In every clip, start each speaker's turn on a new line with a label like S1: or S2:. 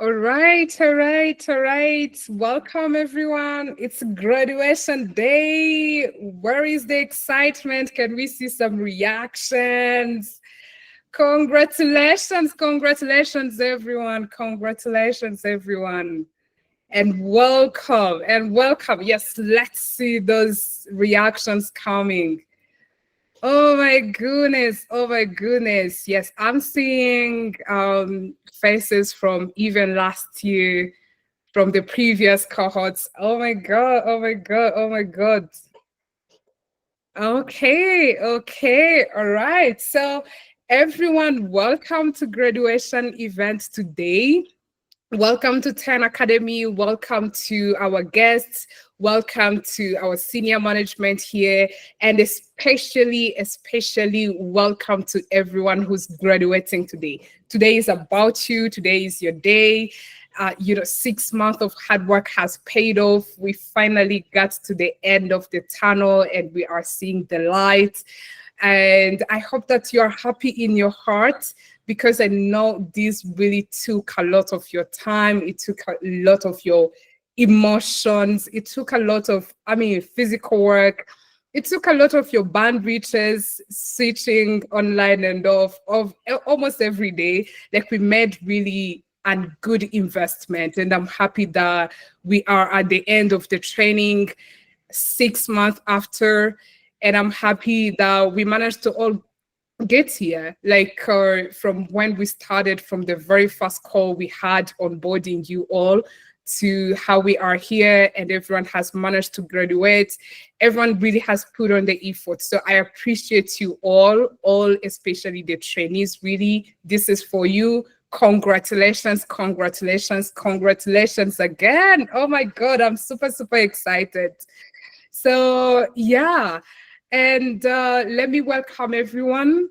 S1: All right, all right, all right. Welcome, everyone. It's graduation day. Where is the excitement? Can we see some reactions? Congratulations, congratulations, everyone. Congratulations, everyone. And welcome, and welcome. Yes, let's see those reactions coming. Oh my goodness. Oh my goodness. Yes, I'm seeing faces from even last year, from the previous cohorts. Oh my god. Oh my god. Oh my god. Okay, okay. All right. So everyone, welcome to graduation event today. Welcome to 10 Academy. Welcome to our guests. Welcome to our senior management here. And especially welcome to everyone who's graduating today. Today is about you. Today is your day. 6 months of hard work has paid off. We finally got to the end of the tunnel and we are seeing the light. And I hope that you are happy in your heart because I know this really took a lot of your time. It took a lot of your emotions. It took a lot of, physical work. It took a lot of your bandwidths, switching online and off of almost every day. Like we made really a good investment. And I'm happy that we are at the end of the training 6 months after. And I'm happy that we managed to all get here. Like from when we started, from the very first call we had onboarding you all to how we are here and everyone has managed to graduate. Everyone really has put on the effort. So I appreciate you all, especially the trainees. Really, this is for you. Congratulations, congratulations, congratulations again. Oh my God, I'm super excited. So, yeah. And let me welcome everyone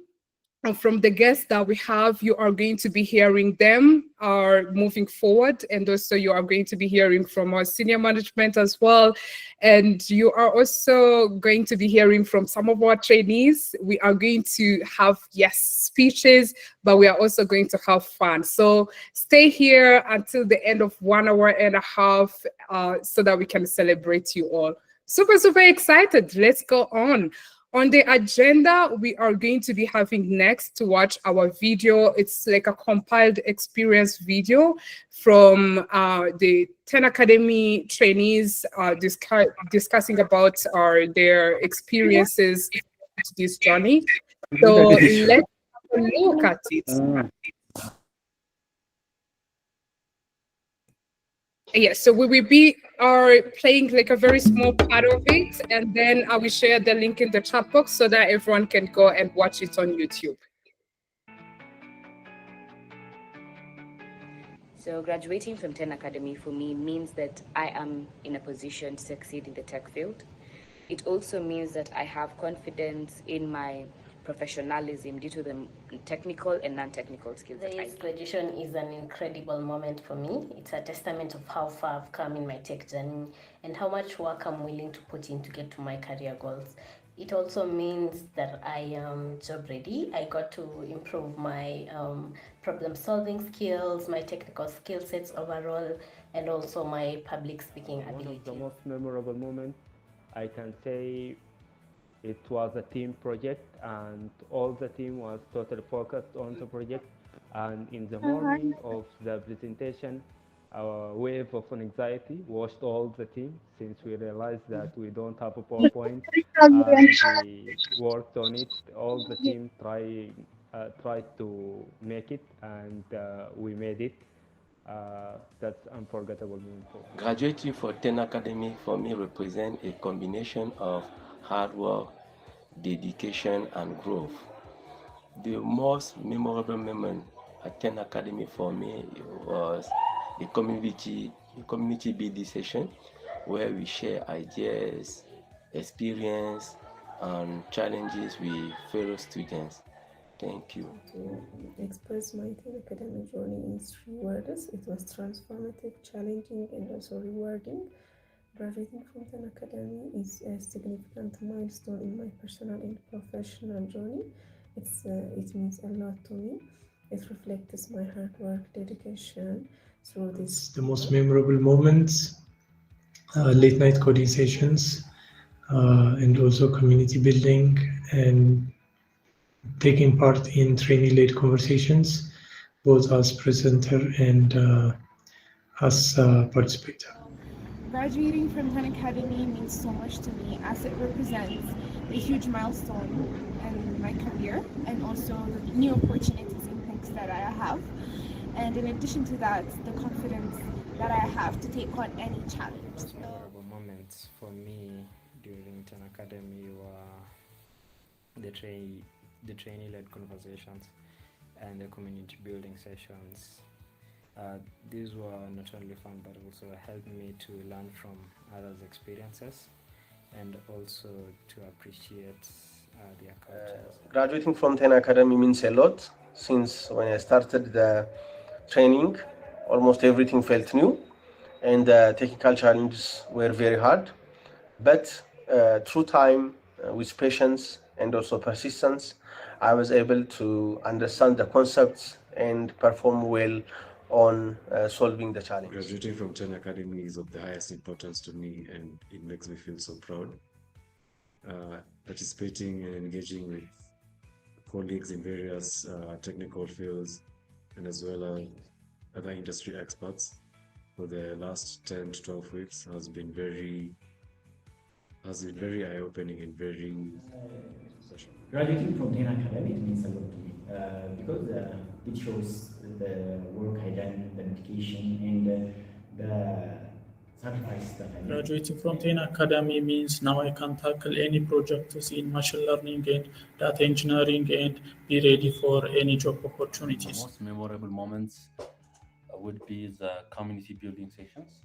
S1: from the guests that we have. You are going to be hearing them are moving forward, and also you are going to be hearing from our senior management as well. And you are also going to be hearing from some of our trainees. We are going to have, yes, speeches, but we are also going to have fun. So stay here until the end of 1 hour and a half so that we can celebrate you all. Super excited. Let's go on. On the agenda, we are going to be having next to watch our video. It's like a compiled experience video from the 10 Academy trainees discussing about their experiences to this journey. So let's have a look at it. Yes, so we will be playing like a very small part of it, and then I will share the link in the chat box so that everyone can go and watch it on YouTube.
S2: So graduating from 10 Academy for me means that I am in a position to succeed in the tech field. It also means that I have confidence in my professionalism due to the technical and non-technical skills that I
S3: This graduation is an incredible moment for me. It's a testament of how far I've come in my tech journey and how much work I'm willing to put in to get to my career goals. It also means that I am job ready. I got to improve my problem solving skills, my technical skill sets overall, and also my public speaking ability.
S4: One of the most memorable moments, I can say it was a team project and all the team was totally focused on the project. And in the morning of the presentation, our wave of anxiety washed all the team since we realized that we don't have a PowerPoint and we worked on it. All the team tried to make it and we made it. That's unforgettable moment for me.
S5: Graduating for 10 Academy for me represents a combination of hard work, dedication, and growth. The most memorable moment at 10 Academy for me was a community building session where we share ideas, experience, and challenges with fellow students. Thank you.
S6: To express my teen academic journey in 3 words, it was transformative, challenging, and also rewarding. Graduating from 10 Academy is a significant milestone in my personal and professional journey. It means a lot to me. It reflects my hard work, dedication, through this.
S7: The most memorable moments, late night coding sessions, and also community building and taking part in trainee-led conversations, both as presenter and as participator.
S8: Graduating from Khan Academy means so much to me as it represents a huge milestone in my career and also the new opportunities and things that I have. And in addition to that, the confidence that I have to take on any challenge.
S9: Most memorable moments for me during Khan Academy were the trainee-led conversations and the community building sessions. These were not only fun but also helped me to learn from others' experiences and also to appreciate their cultures.
S10: Graduating from Khan Academy means a lot, since when I started the training, almost everything felt new and the technical challenges were very hard. But through time, with patience and also persistence, I was able to understand the concepts and perform well on solving the challenge.
S11: Graduating from Khan Academy is of the highest importance to me, and it makes me feel so proud. Participating and engaging with colleagues in various technical fields and as well as other industry experts for the last 10 to 12 weeks has been very eye-opening and very special.
S12: Graduating from Khan Academy means a lot to me because it shows the work I done, the dedication, and the sacrifice that I made.
S13: Graduating from Khan Academy means now I can tackle any projects in machine learning and data engineering and be ready for any job opportunities.
S14: The most memorable moments would be the community building sessions,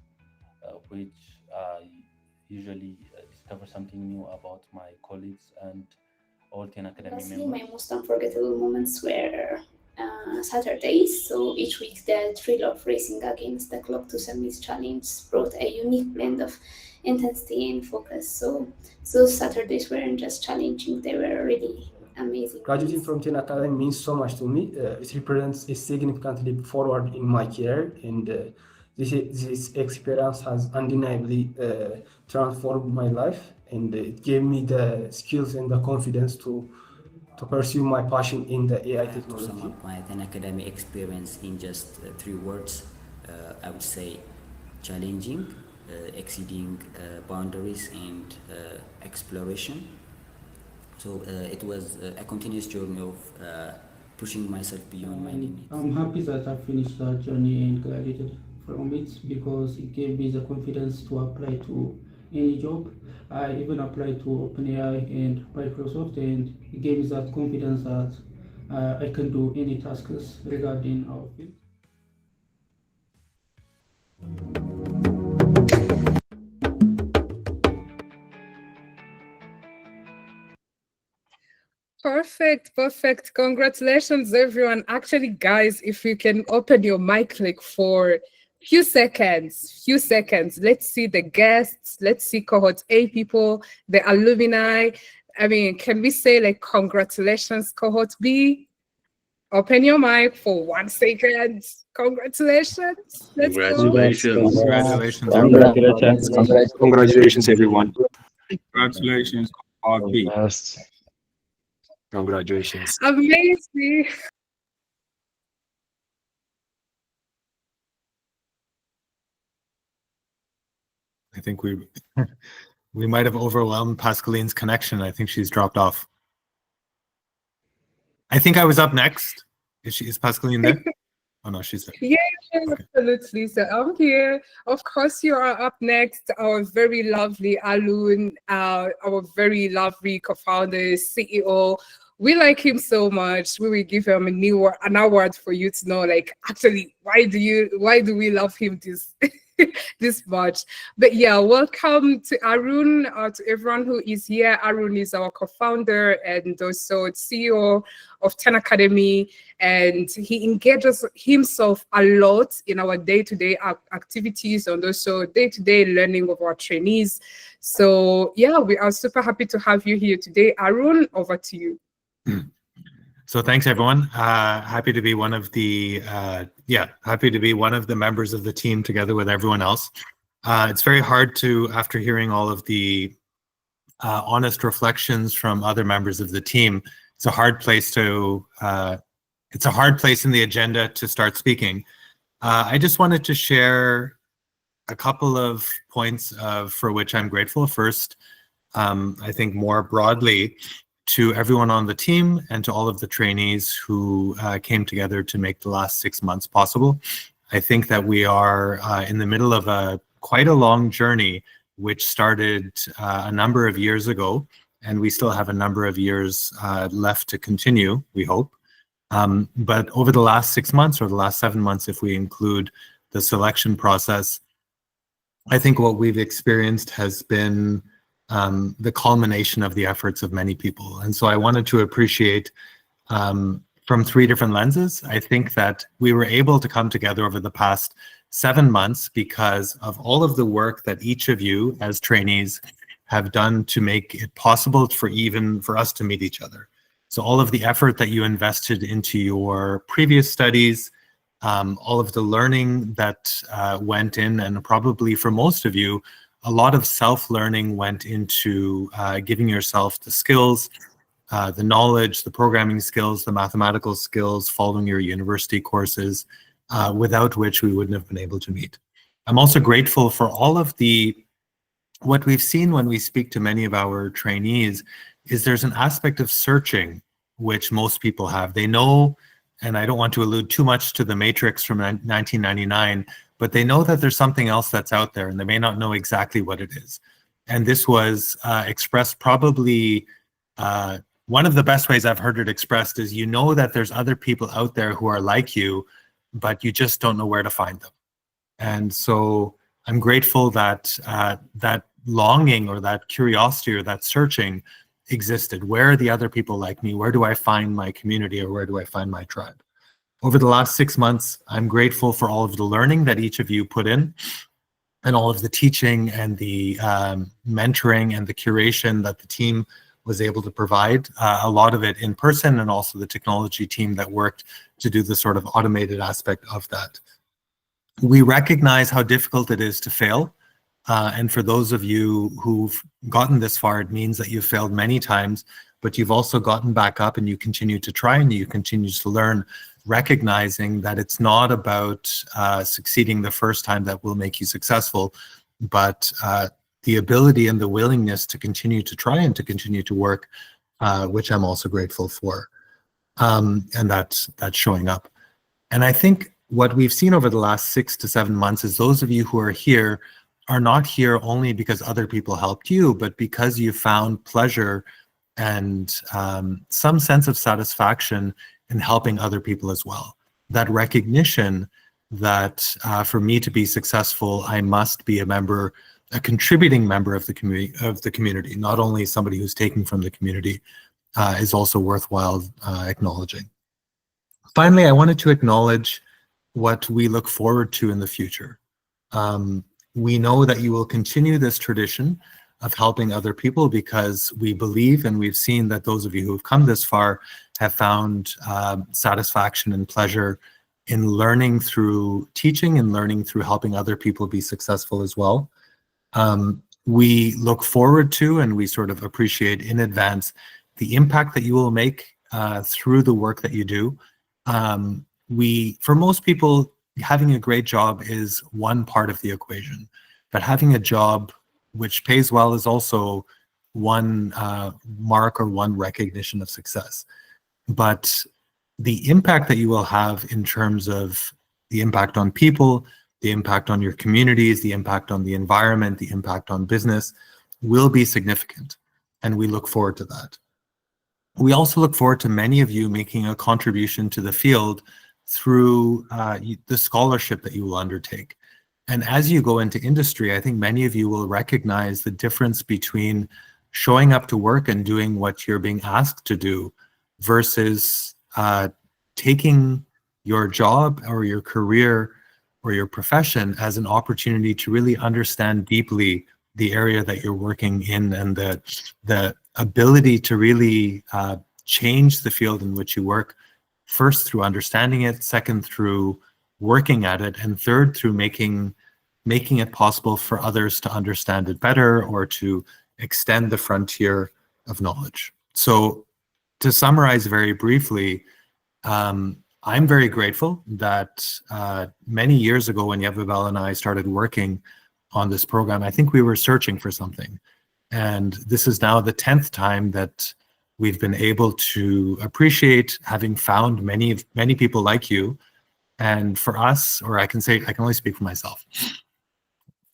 S14: which I usually discover something new about my colleagues and all Khan Academy members.
S15: My most unforgettable moments were Saturdays. So each week the thrill of racing against the clock to submit challenge brought a unique blend of intensity and focus. So those Saturdays weren't just challenging, they were really amazing.
S16: Graduating from Khan Academy means so much to me. It represents a significant leap forward in my career, and this experience has undeniably transformed my life, and it gave me the skills and the confidence to pursue my passion in the AI technology.
S17: To sum up my Khan Academy experience in just 3 words, I would say challenging, exceeding boundaries, and exploration. So it was a continuous journey of pushing myself beyond my limits.
S18: I'm happy that I finished that journey and graduated from it because it gave me the confidence to apply to any job. I even applied to OpenAI and Microsoft, and it gave me that confidence that I can do any tasks regarding our field.
S1: Perfect. Congratulations, everyone. Actually, guys, if you can open your mic like for few seconds. Let's see the guests. Let's see cohort A people, the alumni. I mean, can we say like congratulations, cohort B? Open your mic for 1 second. Congratulations. Let's
S19: Congratulations.
S1: go.
S19: Congratulations, everyone.
S20: Congratulations, cohort B.
S19: Congratulations.
S1: Amazing.
S20: I think we might have overwhelmed Pascaline's connection. I think she's dropped off. I think I was up next. Is Pascaline there? Oh no, she's there.
S1: Yeah, absolutely. So I'm here. Of course, you are up next. Our very lovely Alun, our very lovely co-founder, CEO. We like him so much. We will give him an award for you to know, like, actually, why do we love him this this much? But yeah, welcome to Arun, to everyone who is here. Arun is our co-founder and also CEO of Khan Academy, and he engages himself a lot in our day-to-day activities and also day-to-day learning of our trainees. So yeah, we are super happy to have you here today. Arun, over to you.
S20: So thanks everyone. Happy to be one of the happy to be one of the members of the team together with everyone else. It's very hard to, after hearing all of the honest reflections from other members of the team, it's a hard place to it's a hard place in the agenda to start speaking. I just wanted to share a couple of points for which I'm grateful. First, I think more broadly, to everyone on the team and to all of the trainees who came together to make the last 6 months possible. I think that we are in the middle of quite a long journey, which started a number of years ago, and we still have a number of years left to continue, we hope. But over the last 6 months, or the last 7 months, if we include the selection process, I think what we've experienced has been the culmination of the efforts of many people. And so I wanted to appreciate from 3 different lenses. I think that we were able to come together over the past 7 months because of all of the work that each of you as trainees have done to make it possible for us to meet each other. So all of the effort that you invested into your previous studies, all of the learning that went in, and probably for most of you, a lot of self-learning went into giving yourself the skills, the knowledge, the programming skills, the mathematical skills, following your university courses, without which we wouldn't have been able to meet. I'm also grateful for all of what we've seen when we speak to many of our trainees is there's an aspect of searching which most people have. They know, and I don't want to allude too much to the Matrix from 1999, but they know that there's something else that's out there and they may not know exactly what it is. And this was expressed probably, one of the best ways I've heard it expressed is you know that there's other people out there who are like you, but you just don't know where to find them. And so I'm grateful that that longing or that curiosity or that searching existed. Where are the other people like me? Where do I find my community, or where do I find my tribe? Over the last 6 months, I'm grateful for all of the learning that each of you put in, and all of the teaching and the mentoring and the curation that the team was able to provide, a lot of it in person, and also the technology team that worked to do the sort of automated aspect of that. We recognize how difficult it is to fail. And for those of you who've gotten this far, it means that you've failed many times, but you've also gotten back up and you continue to try and you continue to learn, recognizing that it's not about succeeding the first time that will make you successful, but the ability and the willingness to continue to try and to continue to work, which I'm also grateful for. And that's showing up. And I think what we've seen over the last 6 to 7 months is those of you who are here are not here only because other people helped you, but because you found pleasure and some sense of satisfaction in helping other people as well. That recognition that for me to be successful, I must be a contributing member of the community, not only somebody who's taking from the community, is also worthwhile acknowledging. Finally, I wanted to acknowledge what we look forward to in the future. We know that you will continue this tradition of helping other people because we believe, and we've seen that those of you who have come this far have found satisfaction and pleasure in learning through teaching and learning through helping other people be successful as well. We look forward to, and we sort of appreciate in advance, the impact that you will make through the work that you do. For most people, having a great job is one part of the equation, but having a job which pays well is also one mark or one recognition of success. But the impact that you will have in terms of the impact on people, the impact on your communities, the impact on the environment, the impact on business will be significant, and we look forward to that. We also look forward to many of you making a contribution to the field through the scholarship that you will undertake. And as you go into industry, I think many of you will recognize the difference between showing up to work and doing what you're being asked to do versus taking your job or your career or your profession as an opportunity to really understand deeply the area that you're working in, and the ability to really change the field in which you work, first through understanding it, second through working at it, and third through making it possible for others to understand it better or to extend the frontier of knowledge. So to summarize very briefly, I'm very grateful that many years ago when Yevabel and I started working on this program, I think we were searching for something. And this is now the 10th time that we've been able to appreciate having found many people like you. And for us, or I can only speak for myself.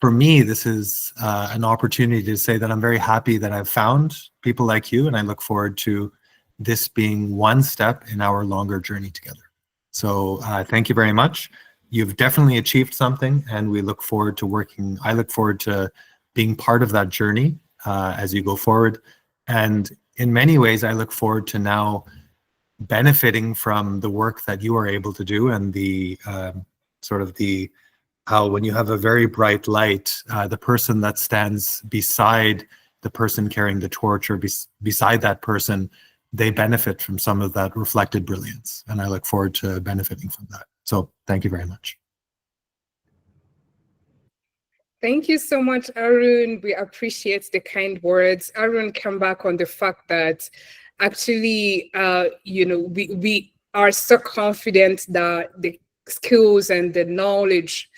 S20: For me, this is an opportunity to say that I'm very happy that I've found people like you, and I look forward to this being one step in our longer journey together. So thank you very much. You've definitely achieved something, and we look forward to working. I look forward to being part of that journey as you go forward. And in many ways, I look forward to now benefiting from the work that you are able to do and the how when you have a very bright light, the person that stands beside the person carrying the torch or beside that person, they benefit from some of that reflected brilliance. And I look forward to benefiting from that. So thank you very much.
S1: Thank you so much, Arun. We appreciate the kind words. Arun came back on the fact that actually, we are so confident that the skills and the knowledge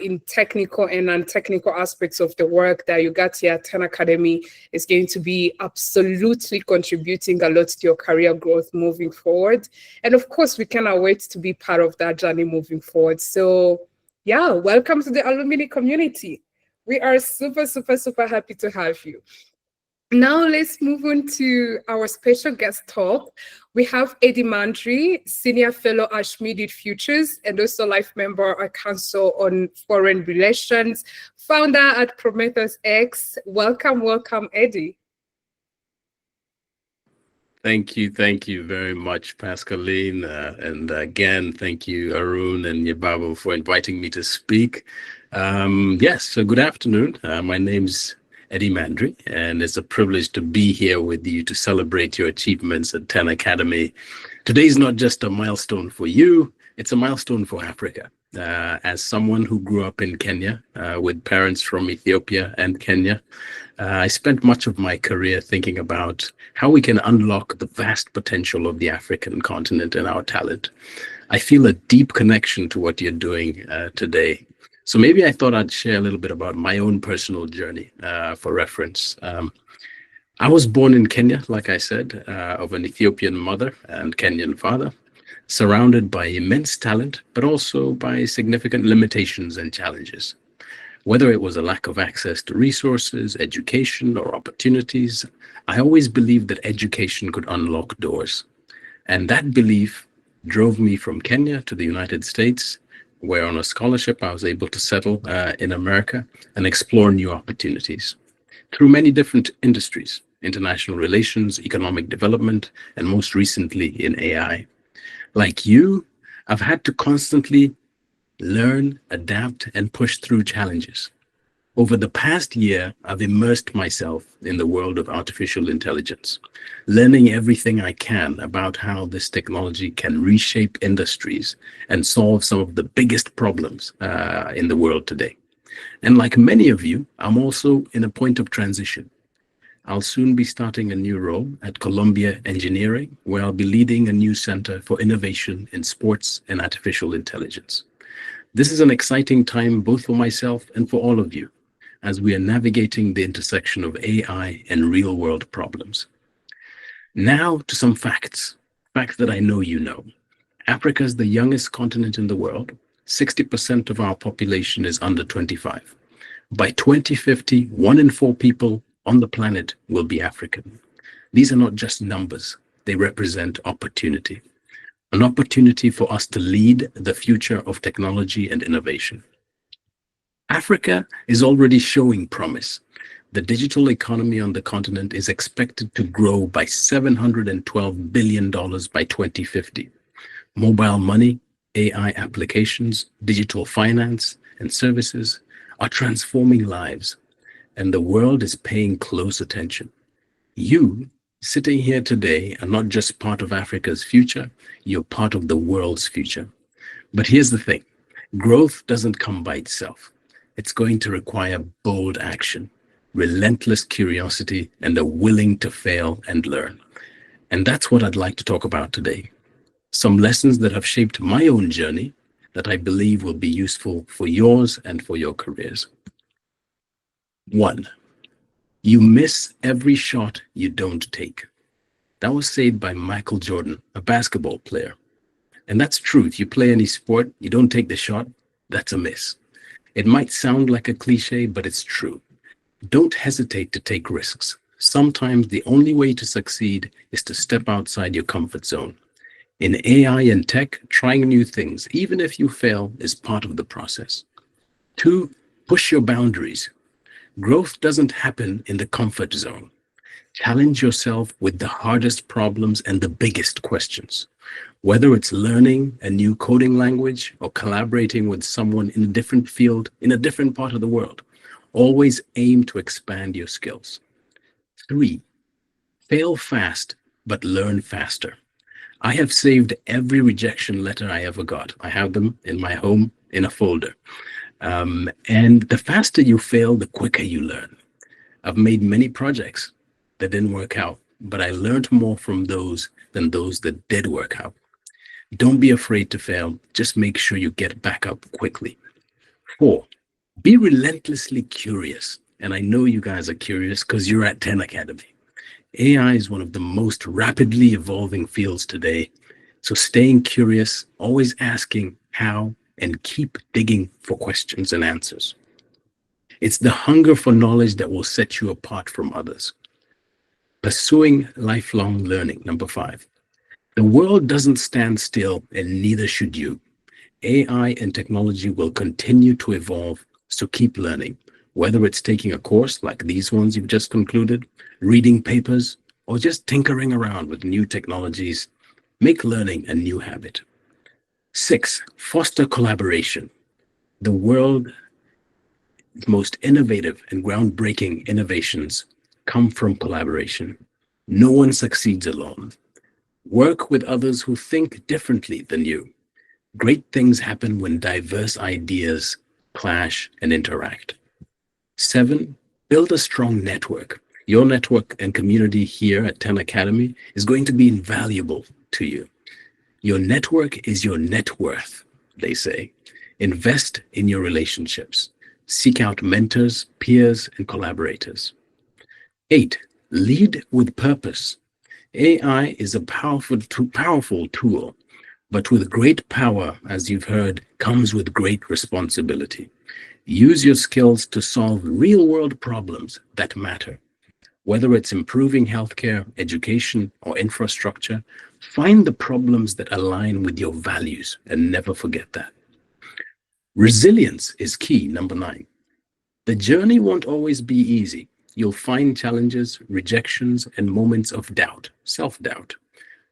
S1: in technical and non-technical aspects of the work that you got here at Khan Academy is going to be absolutely contributing a lot to your career growth moving forward. And of course, we cannot wait to be part of that journey moving forward. So yeah, welcome to the alumni community. We are super, super, super happy to have you. Now let's move on to our special guest talk. We have Eddie Mandry, Senior Fellow at Schmid Futures and also Life Member at Council on Foreign Relations, founder at Prometheus X. Welcome, welcome, Eddie.
S21: Thank you very much, Pascaline. And again, thank you, Arun and Yebabo, for inviting me to speak. Yes, so good afternoon. My name's Eddie Mandry, and it's a privilege to be here with you to celebrate your achievements at Khan Academy. Today is not just a milestone for you, it's a milestone for Africa. As someone who grew up in Kenya with parents from Ethiopia and Kenya, I spent much of my career thinking about how we can unlock the vast potential of the African continent and our talent. I feel a deep connection to what you're doing today. So maybe I thought I'd share a little bit about my own personal journey for reference. I was born in Kenya, like I said, of an Ethiopian mother and Kenyan father, surrounded by immense talent, but also by significant limitations and challenges. Whether it was a lack of access to resources, education, or opportunities, I always believed that education could unlock doors. And that belief drove me from Kenya to the United States, where on a scholarship I was able to settle in America and explore new opportunities through many different industries: international relations, economic development, and most recently in AI. Like you, I've had to constantly learn, adapt, and push through challenges. Over the past year, I've immersed myself in the world of artificial intelligence, learning everything I can about how this technology can reshape industries and solve some of the biggest problems in the world today. And like many of you, I'm also in a point of transition. I'll soon be starting a new role at Columbia Engineering, where I'll be leading a new center for innovation in sports and artificial intelligence. This is an exciting time both for myself and for all of you, as we are navigating the intersection of AI and real-world problems. Now to some facts that I know you know. Africa is the youngest continent in the world. 60% of our population is under 25. By 2050, 1 in 4 people on the planet will be African. These are not just numbers, they represent opportunity. An opportunity for us to lead the future of technology and innovation. Africa is already showing promise. The digital economy on the continent is expected to grow by $712 billion by 2050. Mobile money, AI applications, digital finance, and services are transforming lives, and the world is paying close attention. You Sitting here today are not just part of Africa's future, you're part of the world's future. But here's the thing, growth doesn't come by itself. It's going to require bold action, relentless curiosity, and a willing to fail and learn. And that's what I'd like to talk about today. Some lessons that have shaped my own journey that I believe will be useful for yours and for your careers. 1. You miss every shot you don't take. That was said by Michael Jordan, a basketball player. And that's true. If you play any sport, you don't take the shot, that's a miss. It might sound like a cliche, but it's true. Don't hesitate to take risks. Sometimes the only way to succeed is to step outside your comfort zone. In AI and tech, trying new things, even if you fail, is part of the process. 2, push your boundaries. Growth doesn't happen in the comfort zone. Challenge yourself with the hardest problems and the biggest questions. Whether it's learning a new coding language or collaborating with someone in a different field, in a different part of the world, always aim to expand your skills. 3, fail fast, but learn faster. I have saved every rejection letter I ever got. I have them in my home in a folder. And the faster you fail, the quicker you learn. I've made many projects that didn't work out, but I learned more from those than those that did work out. Don't be afraid to fail. Just make sure you get back up quickly. 4, be relentlessly curious. And I know you guys are curious because you're at 10 Academy. AI is one of the most rapidly evolving fields today. So staying curious, always asking how, and keep digging for questions and answers. It's the hunger for knowledge that will set you apart from others. Pursuing lifelong learning, number 5. The world doesn't stand still, and neither should you. AI and technology will continue to evolve, so keep learning. Whether it's taking a course like these ones you've just concluded, reading papers, or just tinkering around with new technologies, make learning a new habit. 6, foster collaboration. The world's most innovative and groundbreaking innovations come from collaboration. No one succeeds alone. Work with others who think differently than you. Great things happen when diverse ideas clash and interact. 7, build a strong network. Your network and community here at 10 Academy is going to be invaluable to you. Your network is your net worth, they say. Invest in your relationships. Seek out mentors, peers, and collaborators. 8, lead with purpose. AI is a powerful tool, but with great power, as you've heard, comes with great responsibility. Use your skills to solve real-world problems that matter. Whether it's improving healthcare, education, or infrastructure, find the problems that align with your values and never forget that. Resilience is key, number 9. The journey won't always be easy. You'll find challenges, rejections, and moments of doubt, self-doubt.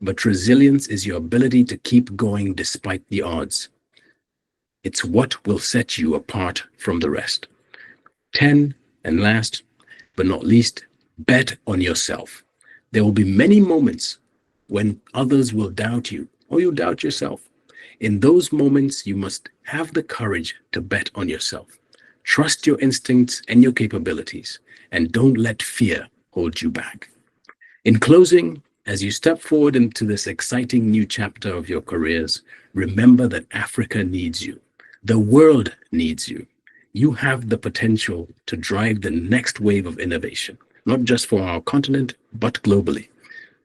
S21: But resilience is your ability to keep going despite the odds. It's what will set you apart from the rest. 10, and last but not least, bet on yourself. There will be many moments when others will doubt you or you'll doubt yourself. In those moments, you must have the courage to bet on yourself. Trust your instincts and your capabilities, and don't let fear hold you back. In closing, as you step forward into this exciting new chapter of your careers, remember that Africa needs you. The world needs you. You have the potential to drive the next wave of innovation, not just for our continent, but globally.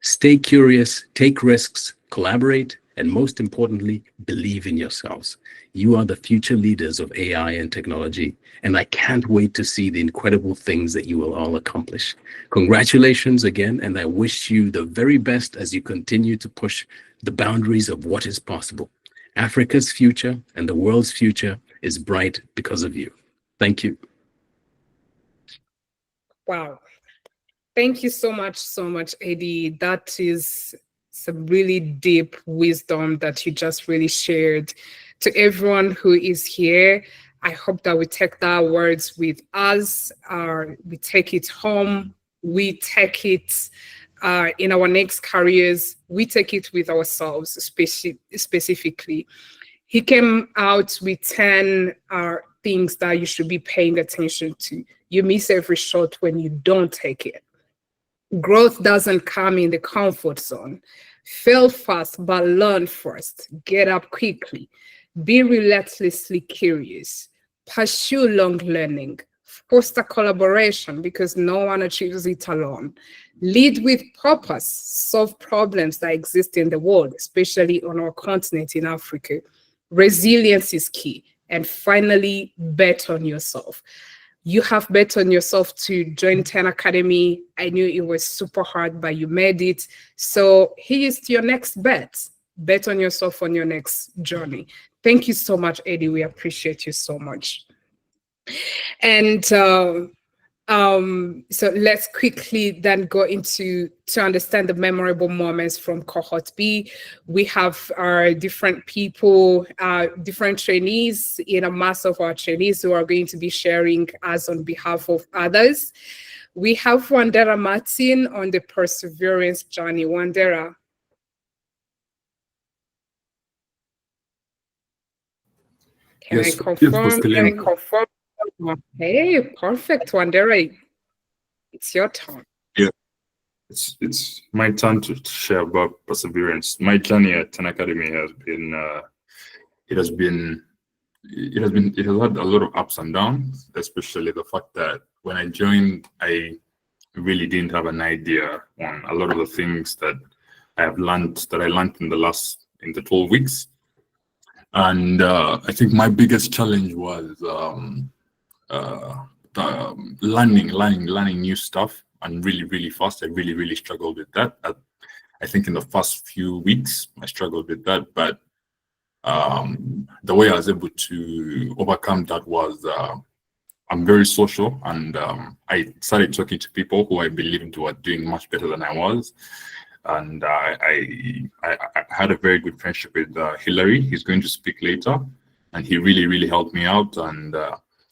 S21: Stay curious, take risks, collaborate, and most importantly, believe in yourselves. You are the future leaders of AI and technology, and I can't wait to see the incredible things that you will all accomplish. Congratulations again, and I wish you the very best as you continue to push the boundaries of what is possible. Africa's future and the world's future is bright because of you. Thank you.
S1: Wow. Thank you so much, Eddie. That is some really deep wisdom that you just really shared. To everyone who is here, I hope that we take that words with us, we take it home, we take it in our next careers, we take it with ourselves specifically. He came out with 10 things that you should be paying attention to. You miss every shot when you don't take it. Growth doesn't come in the comfort zone. Fail fast, but learn first. Get up quickly. Be relentlessly curious. Pursue long learning. Foster collaboration because no one achieves it alone. Lead with purpose. Solve problems that exist in the world, especially on our continent in Africa. Resilience is key. And finally, bet on yourself. You have bet on yourself to join 10 Academy. I knew it was super hard, but you made it. So here's your next bet. Bet on yourself on your next journey. Thank you so much, Eddie. We appreciate you so much. And so let's quickly then go into to understand the memorable moments from Cohort B. We have our different people, different trainees in a mass of our trainees who are going to be sharing us on behalf of others. We have Wandera Martin on the perseverance journey. Wandera. Can I confirm? Can I confirm? Hey, perfect, Wandera. It's your turn.
S2: Yeah, it's my turn to share about perseverance. My journey at 10 Academy has been it has had a lot of ups and downs, especially the fact that when I joined, I really didn't have an idea on a lot of the things that I learned in the 12 weeks. And I think my biggest challenge was learning new stuff, and really fast. I really struggled with that. I think in the first few weeks I struggled with that, but the way I was able to overcome that was I'm very social, and I started talking to people who I believed were doing much better than I was. And I had a very good friendship with Hillary. He's going to speak later, and he really helped me out. And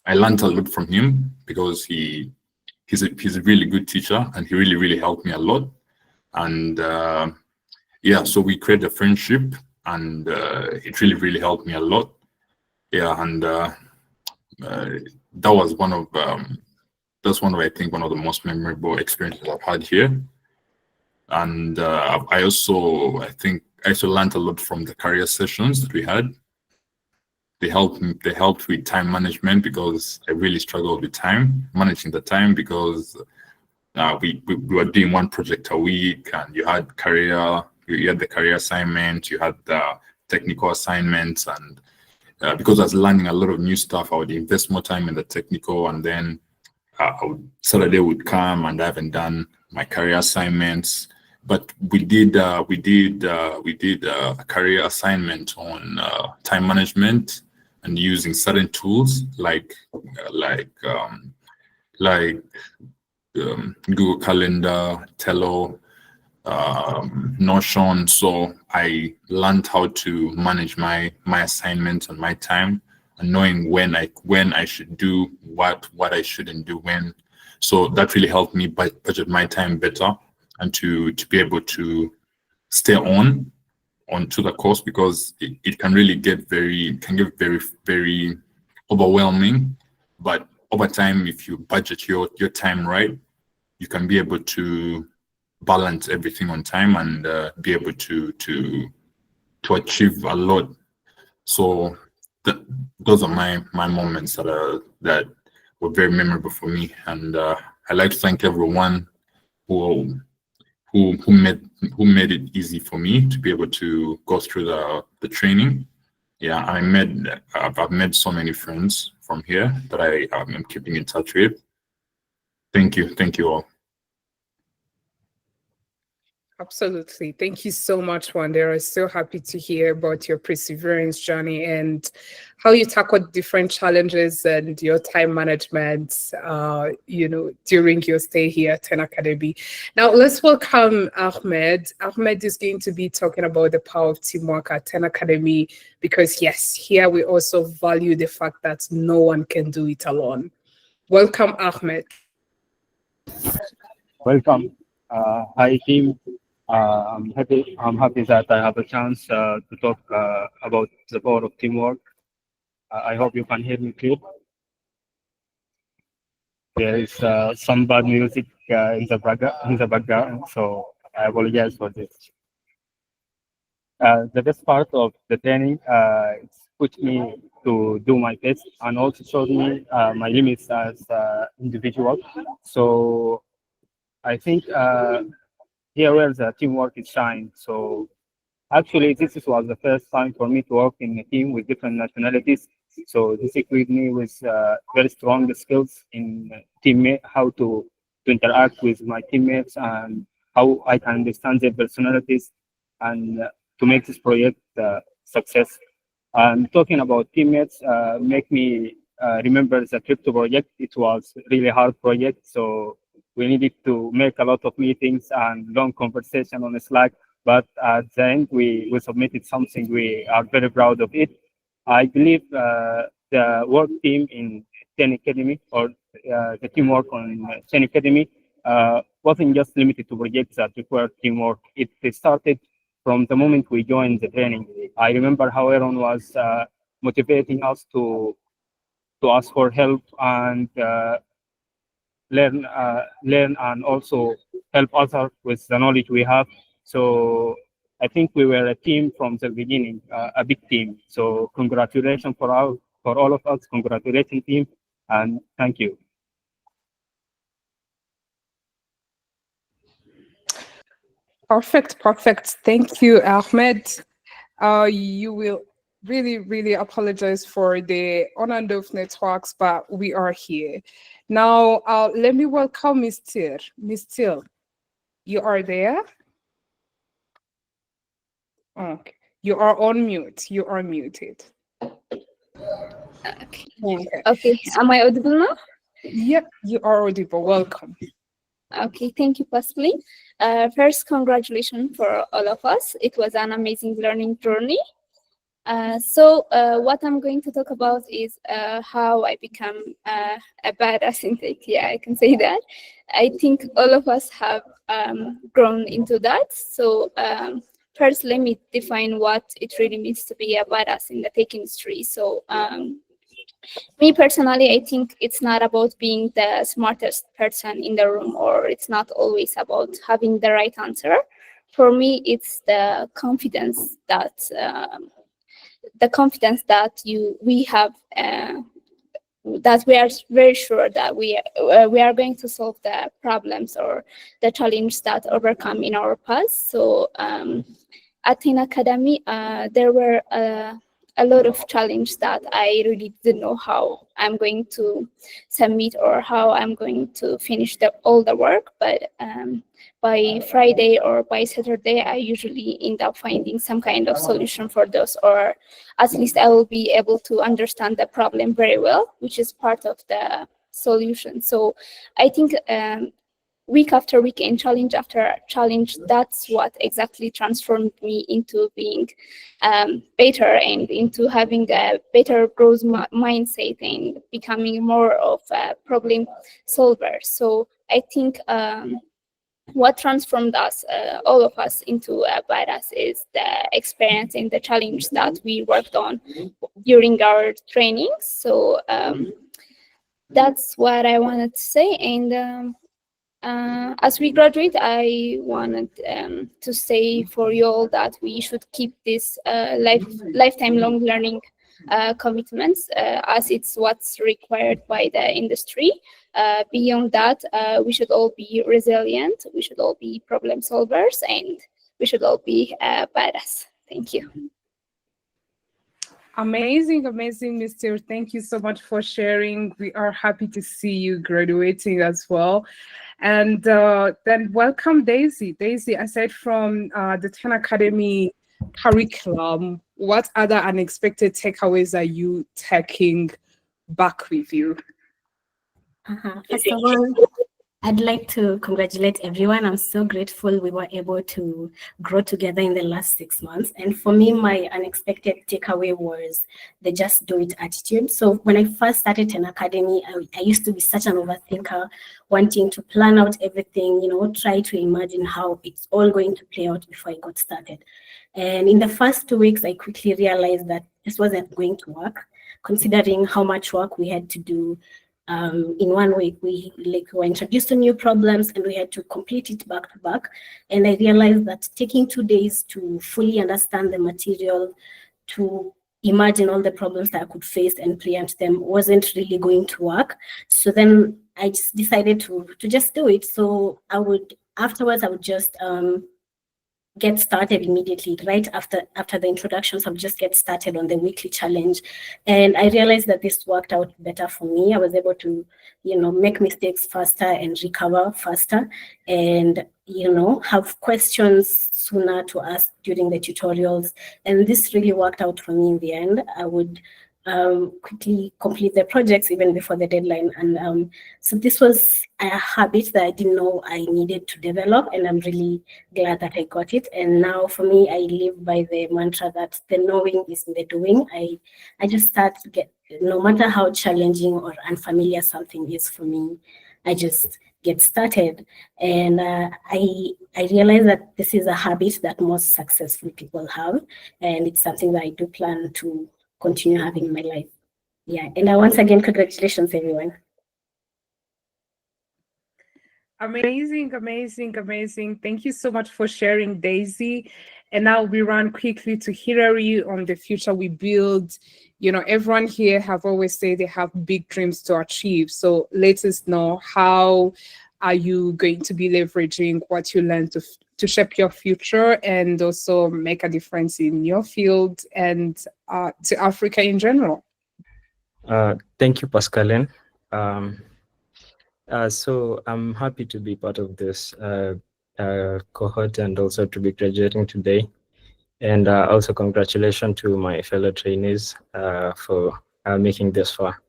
S2: I learned a lot from him because he's a really good teacher, and he really helped me a lot. And yeah, so we created a friendship, and it really helped me a lot. Yeah, and that was one of I think one of the most memorable experiences I've had here. And I also learned a lot from the career sessions that we had. They helped with time management, because I really struggled with managing the time, because we were doing one project a week, and you had the career assignment, you had the technical assignments, and because I was learning a lot of new stuff, I would invest more time in the technical, and then Saturday would come and I haven't done my career assignments. But we did a career assignment on time management and using certain tools like Google Calendar, Trello, Notion. So I learned how to manage my assignments and my time, and knowing when I should do what I shouldn't do when. So that really helped me budget my time better, and to be able to stay onto the course, because it can really get very overwhelming. But over time, if you budget your time right, you can be able to balance everything on time, and be able to achieve a lot. So those are my moments that were very memorable for me. And I'd like to thank everyone who made it easy for me to be able to go through the training. Yeah, I've made so many friends from here that I am keeping in touch with. Thank you all.
S1: Absolutely. Thank you so much, Wandera. So happy to hear about your perseverance journey and how you tackled different challenges and your time management, during your stay here at 10 Academy. Now, let's welcome Ahmed. Ahmed is going to be talking about the power of teamwork at 10 Academy, because yes, here we also value the fact that no one can do it alone. Welcome, Ahmed.
S22: Welcome.
S3: Hi team. I'm happy that I have a chance to talk about the power of teamwork. I hope you can hear me clear. There is some bad music in the background, so I apologize for this. The best part of the training, it's pushed me to do my best and also showed me my limits as individual. So I think here where the teamwork is shine. So actually, was the first time for me to work in a team with different nationalities. So this equipped me with very strong skills in teammate, how to interact with my teammates and how I can understand their personalities and to make this project success. And talking about teammates, make me remember the crypto project. It was really hard project, so we needed to make a lot of meetings and long conversation on Slack. But at the end, we submitted something. We are very proud of it. I believe the work team in Ten Academy or the teamwork on Ten Academy wasn't just limited to projects that require teamwork. It started from the moment we joined the training. I remember how Aaron was motivating us to ask for help and learn and also help others with the knowledge we have. So I think we were a team from the beginning, a big team. So congratulations for all of us. Congratulations, team, and thank you.
S1: Perfect. Thank you, Ahmed. You will really apologize for the on and off networks, but we are here. Now, let me welcome Miss Till. Miss Till, you are there? Okay. You are on mute. You are muted.
S15: Okay. Am I audible now?
S1: Yep, you are audible. Welcome.
S15: Okay, thank you, Pascaline. First, congratulations for all of us. It was an amazing learning journey. So what I'm going to talk about is how I become a badass in tech. Yeah, I can say that. I think all of us have grown into that. So first, let me define what it really means to be a badass in the tech industry. So me personally, I think it's not about being the smartest person in the room, or it's not always about having the right answer. For me, it's the confidence that we have, that we are very sure that we are going to solve the problems or the challenge that overcome in our past. So at Teen Academy, there were a lot of challenges that I really didn't know how I'm going to submit or how I'm going to finish all the work. But by Friday or by Saturday, I usually end up finding some kind of solution for those, or at least I will be able to understand the problem very well, which is part of the solution. So I think week after week and challenge after challenge, that's what exactly transformed me into being better and into having a better growth mindset and becoming more of a problem solver. So I think what transformed us, all of us, into a badass is the experience and the challenge that we worked on during our training. So that's what I wanted to say. And as we graduate, I wanted to say for you all that we should keep this lifetime long learning commitments, as it's what's required by the industry. Beyond that, we should all be resilient, we should all be problem solvers, and we should all be badass. Thank you.
S1: Amazing, Mr. Thank you so much for sharing. We are happy to see you graduating as well. And then welcome Daisy. Daisy, aside from the Teen Academy curriculum, what other unexpected takeaways are you taking back with you?
S22: First of all,
S4: I'd like to congratulate everyone. I'm so grateful we were able to grow together in the last 6 months. And for me, my unexpected takeaway was the just do it attitude. So when I first started an academy, I used to be such an overthinker, wanting to plan out everything, try to imagine how it's all going to play out before I got started. And in the first 2 weeks, I quickly realized that this wasn't going to work, considering how much work we had to do. In 1 week, we were introduced to new problems and we had to complete it back to back. And I realized that taking 2 days to fully understand the material, to imagine all the problems that I could face and preempt them wasn't really going to work. So then I just decided to just do it. So afterwards, I would just get started immediately right after the introductions. I'll just get started on the weekly challenge, and I realized that this worked out better for me. I was able to make mistakes faster and recover faster, and have questions sooner to ask during the tutorials, and this really worked out for me in the end. I would quickly complete the projects even before the deadline. And so this was a habit that I didn't know I needed to develop, and I'm really glad that I got it. And now for me, I live by the mantra that the knowing is in the doing. I just start to get, no matter how challenging or unfamiliar something is for me, I just get started. And I realize that this is a habit that most successful people have, and it's something that I do plan to continue having in my life. Yeah, and once again, congratulations, everyone.
S1: Amazing, amazing, amazing. Thank you so much for sharing, Daisy. And now we run quickly to Hilary on the future we build. Everyone here have always said they have big dreams to achieve. So let us know, how are you going to be leveraging what you learned to shape your future and also make a difference in your field and to Africa in general?
S9: Thank you, Pascaline. So I'm happy to be part of this cohort and also to be graduating today. And also congratulations to my fellow trainees for making this far.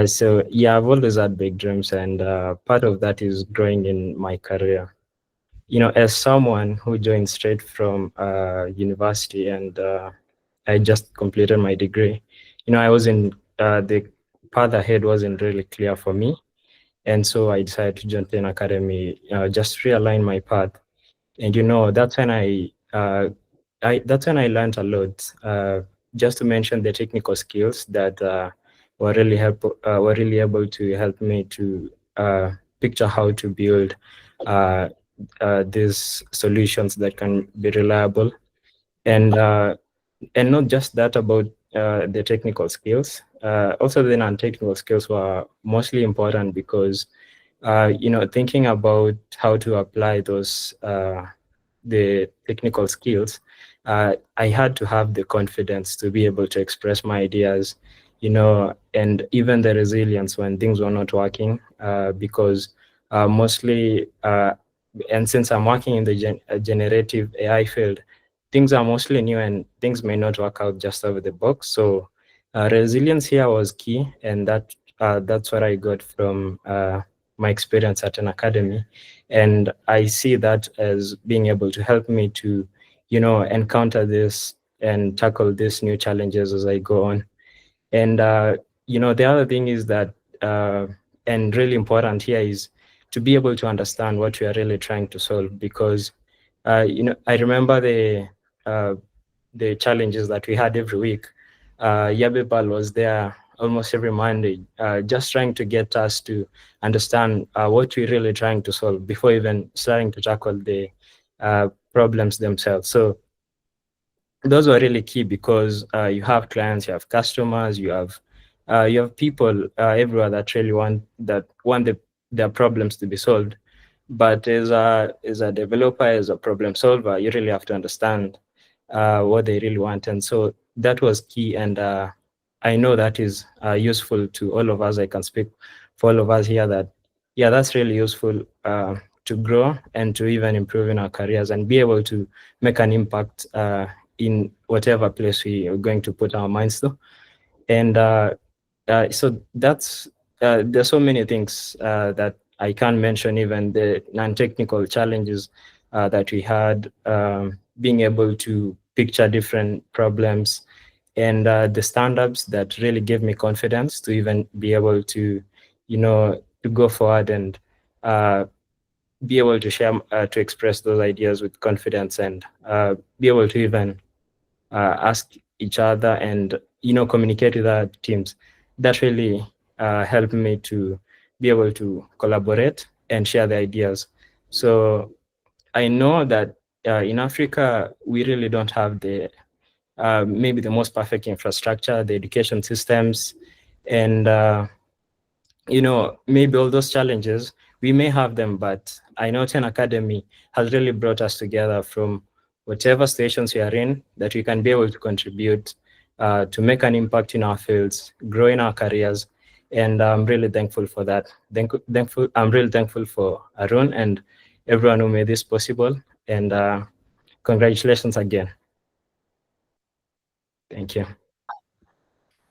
S9: So yeah, I've always had big dreams, and part of that is growing in my career. As someone who joined straight from university and I just completed my degree, I was in the path ahead wasn't really clear for me. And so I decided to join an academy, just realign my path. And that's when that's when I learned a lot. Just to mention the technical skills that were really able to help me to picture how to build these solutions that can be reliable, and not just that about the technical skills. Also, the non-technical skills were mostly important because thinking about how to apply those the technical skills, I had to have the confidence to be able to express my ideas, and even the resilience when things were not working, because mostly, and since I'm working in the generative AI field, things are mostly new and things may not work out just out of the box. So resilience here was key, and that's what I got from my experience at an academy. And I see that as being able to help me to, encounter this and tackle these new challenges as I go on. And, the other thing is that, and really important here, is to be able to understand what we are really trying to solve, because, I remember the challenges that we had every week. Yabebal was there almost every Monday, just trying to get us to understand what we're really trying to solve before even starting to tackle the problems themselves. So those were really key, because you have clients, you have customers, you have people everywhere that really want their problems to be solved. But as a developer, as a problem solver, you really have to understand what they really want. And so that was key. And I know that is useful to all of us. I can speak for all of us here that, yeah, that's really useful to grow and to even improve in our careers and be able to make an impact in whatever place we are going to put our minds to. And so that's, there's so many things that I can't mention even the non-technical challenges that we had, being able to picture different problems, and the stand-ups that really gave me confidence to even be able to, to go forward and be able to share, to express those ideas with confidence, and be able to even ask each other and, communicate with our teams. That really helped me to be able to collaborate and share the ideas. So I know that in Africa, we really don't have the maybe the most perfect infrastructure, the education systems, and maybe all those challenges, we may have them, but I know 10 Academy has really brought us together from whatever situations we are in, that we can be able to contribute to make an impact in our fields, grow in our careers. And I'm really thankful for that. I'm really thankful for Arun and everyone who made this possible. And congratulations again. Thank you.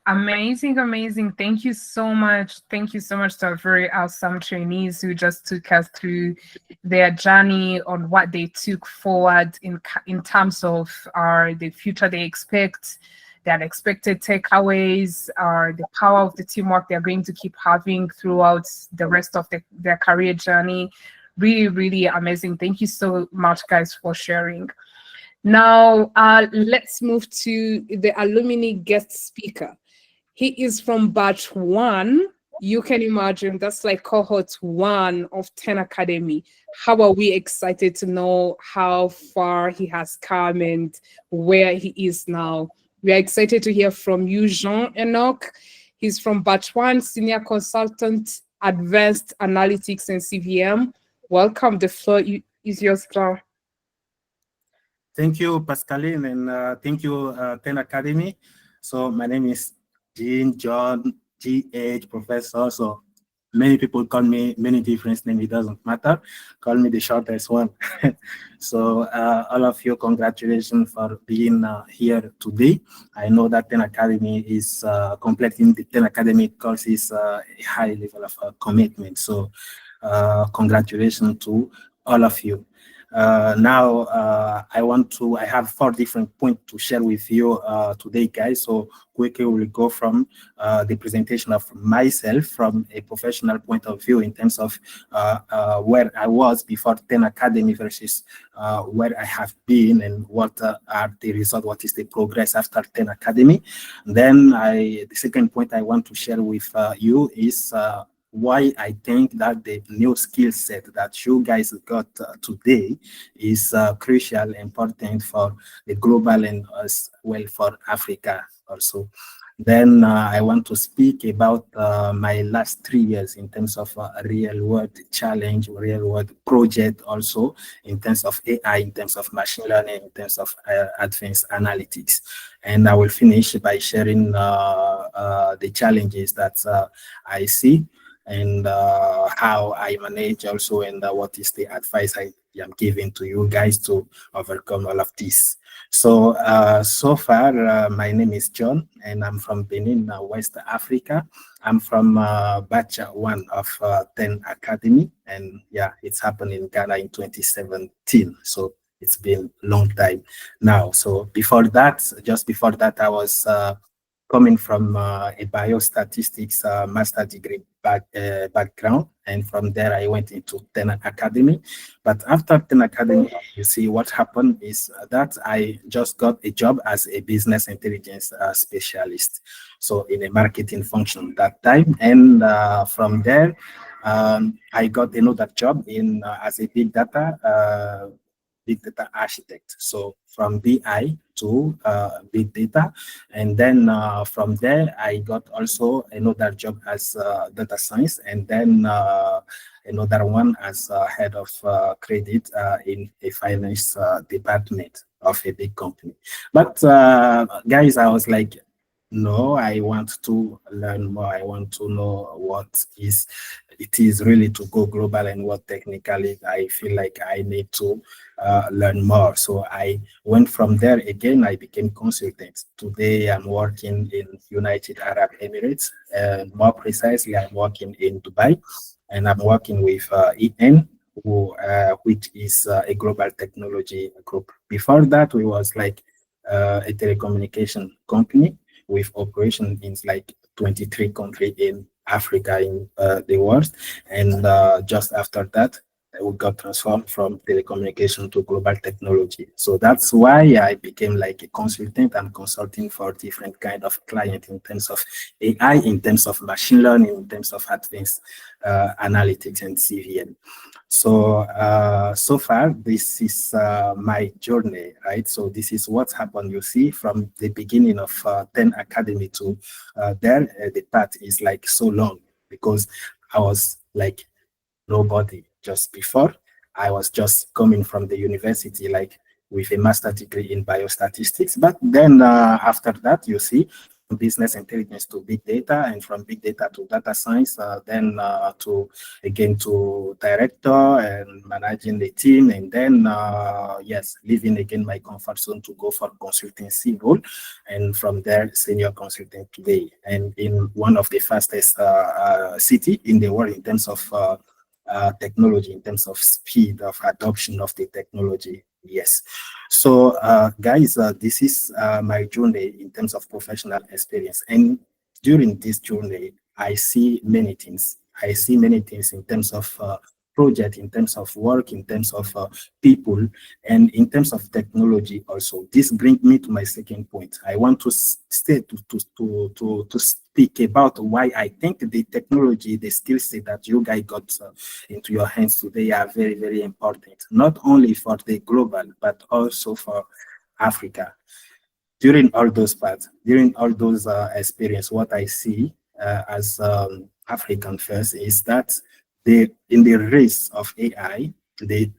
S1: Amazing, amazing. Thank you so much. Thank you so much to our very awesome trainees who just took us through their journey on what they took forward in terms of the future they expect, their unexpected takeaways, or the power of the teamwork they're going to keep having throughout the rest of their career journey. Really, really amazing. Thank you so much, guys, for sharing. Now, let's move to the alumni guest speaker. He is from batch 1. You can imagine that's like cohort 1 of 10 Academy. How are we excited to know how far he has come and where he is now? We are excited to hear from you, Jean Enoch. He's from batch 1, senior consultant, advanced analytics and CVM. Welcome. The floor is yours, Jean.
S5: Thank you, Pascaline, and thank you, 10 Academy. So my name is Jean John GH Professor. So many people call me many different names. It doesn't matter. Call me the shortest one. So all of you, congratulations for being here today. I know that 10 Academy is completing the 10 academic courses a high level of commitment. So congratulations to all of you. Now, I have 4 different points to share with you today, guys. So quickly we'll go from the presentation of myself from a professional point of view in terms of where I was before 10 Academy versus where I have been, and what are the results, what is the progress after 10 Academy. Then the second point I want to share with you is why I think that the new skill set that you guys got today is crucial, important for the global and as well for Africa also. Then I want to speak about my last 3 years in terms of real world challenge, real world project also, in terms of AI, in terms of machine learning, in terms of advanced analytics. And I will finish by sharing the challenges that I see, and how I manage also, and what is the advice I am giving to you guys to overcome all of this. So, so far, my name is John, and I'm from Benin, West Africa. I'm from batch 1 of 10 Academy, and yeah, it's happened in Ghana in 2017. So it's been a long time now. So before that, just before that, I was coming from a biostatistics master degree background, and from there I went into 10 Academy. But after 10 Academy, you see what happened is that I just got a job as a business intelligence specialist, so in a marketing function that time. And from there, I got another job in as a big data architect. So from BI to big data, and then from there I got also another job as data science, and then another one as head of credit in a finance department of a big company. But guys, I was like, no, I want to learn more. I want to know what it is really to go global, and what technically I feel like I need to learn more. So I went from there again. I became consultant. Today I'm working in United Arab Emirates, and more precisely I'm working in Dubai. and I'm working with EN, which is a global technology group. Before that, we was like a telecommunication company with operation in like 23 countries in Africa, in the world. And just after that, we got transformed from telecommunication to global technology. So that's why I became like a consultant and consulting for different kind of client in terms of AI, in terms of machine learning, in terms of advanced analytics and CVM. So so far, this is my journey, right? So this is what's happened. You see, from the beginning of 10 Academy to there, the path is like so long because I was like nobody just before. I was just coming from the university, like with a master degree in biostatistics. But then after that, you see, business intelligence to big data, and from big data to data science, then to again to director and managing the team, and then yes, leaving again my comfort zone to go for consultancy role, and from there senior consultant today, and in one of the fastest city in the world in terms of technology, in terms of speed of adoption of the technology. Yes. So, guys, this is my journey in terms of professional experience. And during this journey, I see many things. I see many things in terms of project, in terms of work, in terms of people, and in terms of technology also. This brings me to my second point. I want to stay to speak about why I think the technology, the skill set that you guys got into your hands today are very, very important, not only for the global, but also for Africa. During all those parts, during all those experience, what I see as African first is that in the race of AI, the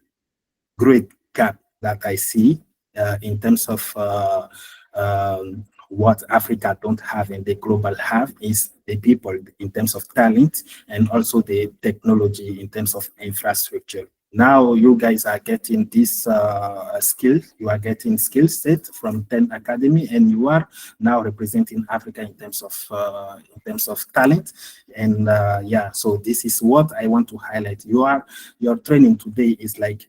S5: great gap that I see in terms of what Africa don't have and the global have is the people in terms of talent and also the technology in terms of infrastructure. Now you guys are getting this skill, you are getting skill set from 10 Academy, and you are now representing Africa in terms of talent. And yeah, so this is what I want to highlight. Your training today is like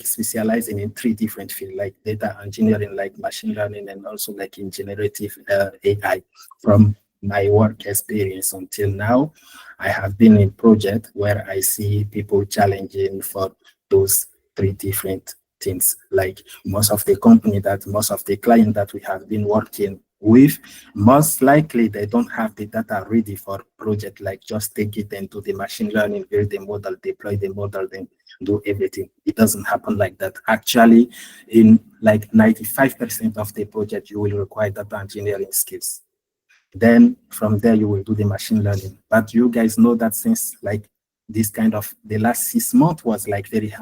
S5: specializing in 3 different fields, like data engineering, like machine learning, and also like in generative AI. From my work experience until now, I have been in project where I see people challenging for those 3 different things. Like most of the client that we have been working with, most likely they don't have the data ready for project, like just take it into the machine learning, build the model, deploy the model, then do everything. It doesn't happen like that. Actually, in like 95% of the project, you will require data engineering skills. Then from there, you will do the machine learning. But you guys know that since like this kind of the last 6 months was like very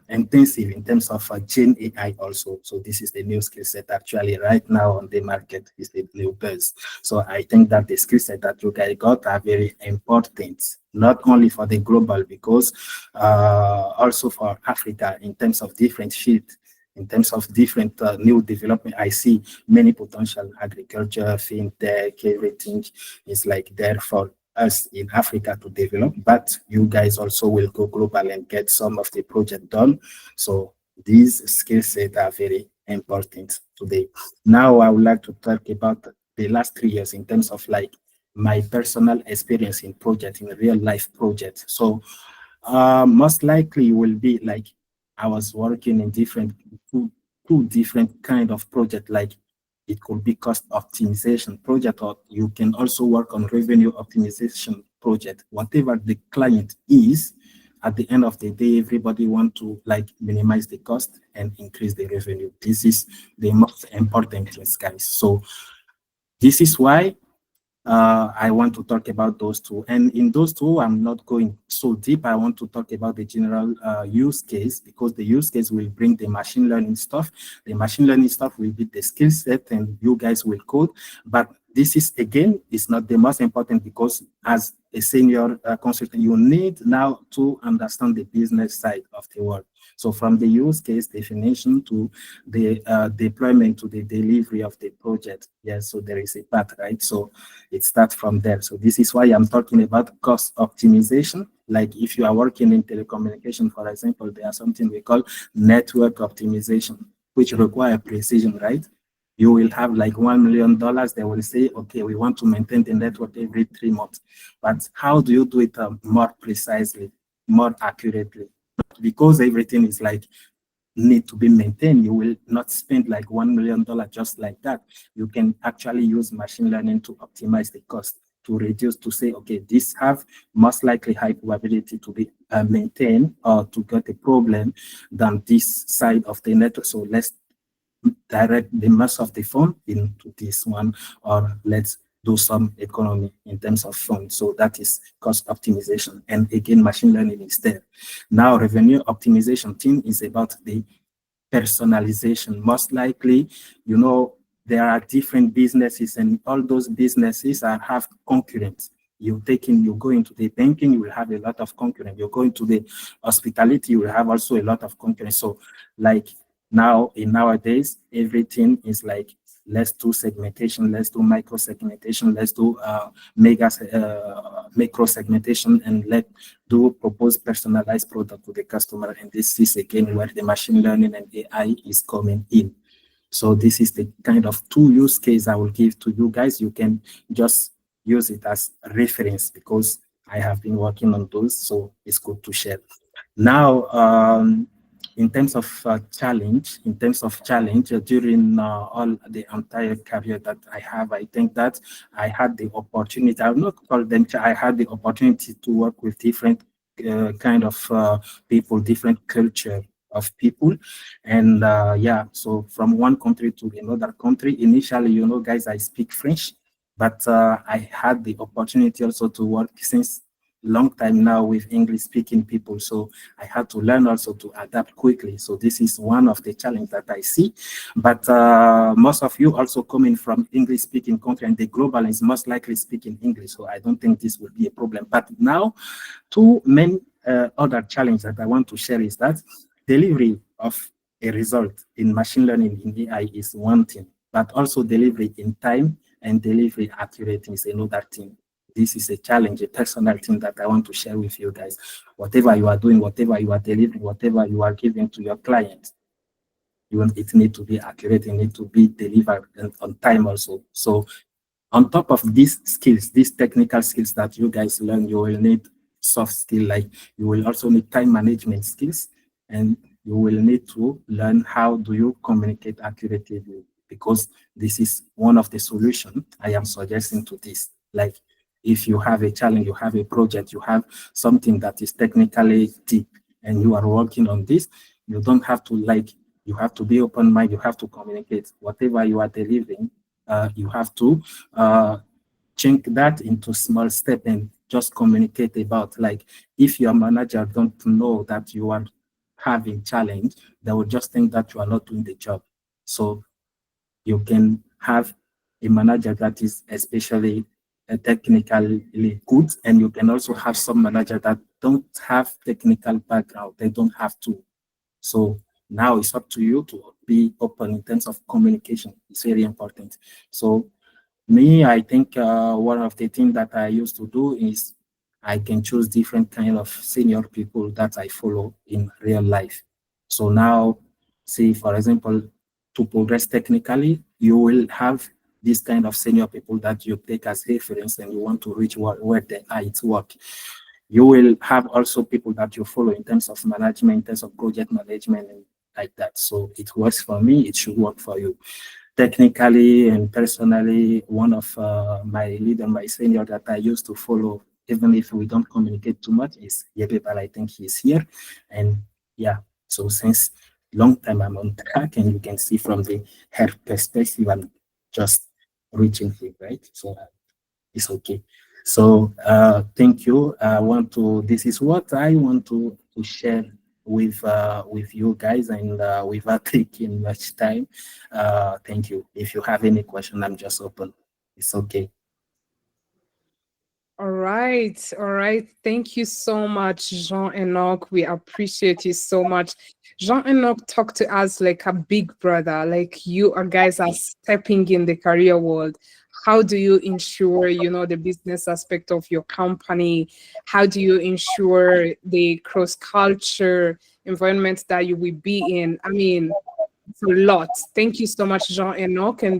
S5: intensive in terms of Gen AI also. So this is the new skill set actually right now on the market, is the new buzz. So I think that the skill set that you guys got are very important, not only for the global, because also for Africa in terms of different fields. In terms of different new development, I see many potential agriculture, fintech, everything is like there for us in Africa to develop, but you guys also will go global and get some of the project done. So these skill sets are very important today. Now I would like to talk about the last 3 years in terms of like my personal experience in project, in real life project. So most likely will be like I was working in two different kind of project, like it could be cost optimization project, or you can also work on revenue optimization project. Whatever the client is, at the end of the day, everybody want to like minimize the cost and increase the revenue. This is the most important thing, guys. So this is why I want to talk about those two. And in those two, I'm not going so deep. I want to talk about the general use case, because the use case will bring the machine learning stuff. The machine learning stuff will be the skill set and you guys will code. But this is, again, is not the most important, because as a senior consultant, you need now to understand the business side of the world. So from the use case definition to the deployment to the delivery of the project, yes, so there is a path, right? So it starts from there. So this is why I'm talking about cost optimization. Like if you are working in telecommunication, for example, there are something we call network optimization, which require precision, right? You will have like $1 million. They will say, okay, we want to maintain the network every 3 months. But how do you do it more precisely, more accurately? Because everything is like need to be maintained, you will not spend like $1 million just like that. You can actually use machine learning to optimize the cost, to reduce, to say, okay, this have most likely high probability to be maintained or to get a problem than this side of the network. So let's direct the mass of the fund into this one, or let's do some economy in terms of funds. So that is cost optimization. And again, machine learning is there. Now, revenue optimization team is about the personalization. Most likely, you know, there are different businesses, and all those businesses have concurrents. You go into the banking, you will have a lot of concurrent. You go into the hospitality, you will have also a lot of concurrent. So like nowadays, everything is like, let's do segmentation, let's do micro segmentation, let's do macro segmentation, and let do propose personalized product to the customer. And this is again where the machine learning and AI is coming in. So this is the kind of 2 use case I will give to you guys. You can just use it as reference because I have been working on those, so it's good to share. Now, in terms of challenge, during all the entire career that I have, I think that I had the opportunity, I will not call them, I had the opportunity to work with different kind of people, different culture of people. And yeah, so from one country to another country, initially, you know, guys, I speak French, but I had the opportunity also to work since long time now with English speaking people. So I had to learn also to adapt quickly. So this is one of the challenges that I see. But most of you also coming from English speaking country, and the global is most likely speaking English. So I don't think this will be a problem. But now 2 main other challenges that I want to share is that delivery of a result in machine learning in AI is one thing, but also delivery in time and delivery accuracy is another thing. This is a challenge, a personal thing that I want to share with you guys. Whatever you are doing, whatever you are delivering, whatever you are giving to your client, it needs to be accurate, it needs to be delivered on time also. So on top of these skills, these technical skills that you guys learn, you will need soft skill, like you will also need time management skills, and you will need to learn how do you communicate accurately, because this is one of the solutions I am suggesting to this. Like if you have a challenge, you have a project, you have something that is technically deep, and you are working on this, you don't have to you have to be open-minded, you have to communicate. Whatever you are delivering, you have to chink that into small step and just communicate about, like, if your manager don't know that you are having challenge, they will just think that you are not doing the job. So you can have a manager that is especially technically good, and you can also have some manager that don't have technical background, they don't have to. So now it's up to you to be open in terms of communication. It's very important. So me, I think one of the things that I used to do is I can choose different kind of senior people that I follow in real life. So now, say for example, to progress technically, you will have this kind of senior people that you take as reference, and you want to reach where they are at work. You will have also people that you follow in terms of management, in terms of project management, and like that. So it works for me, it should work for you. Technically and personally, one of my leader, my senior that I used to follow, even if we don't communicate too much, is Yepe, but I think he's here. And yeah, so since long time I'm on track, and you can see from the hair perspective, I'm just reaching here, right? So it's okay. So thank you. This is what I want to share with you guys, and without taking much time. Thank you. If you have any question, I'm just open. It's okay.
S1: All right, all right. Thank you so much, Jean Enoch. We appreciate you so much. Jean Enoch talked to us like a big brother, like you are guys are stepping in the career world. How do you ensure, the business aspect of your company? How do you ensure the cross-culture environment that you will be in? I mean, it's a lot. Thank you so much, Jean Enoch. And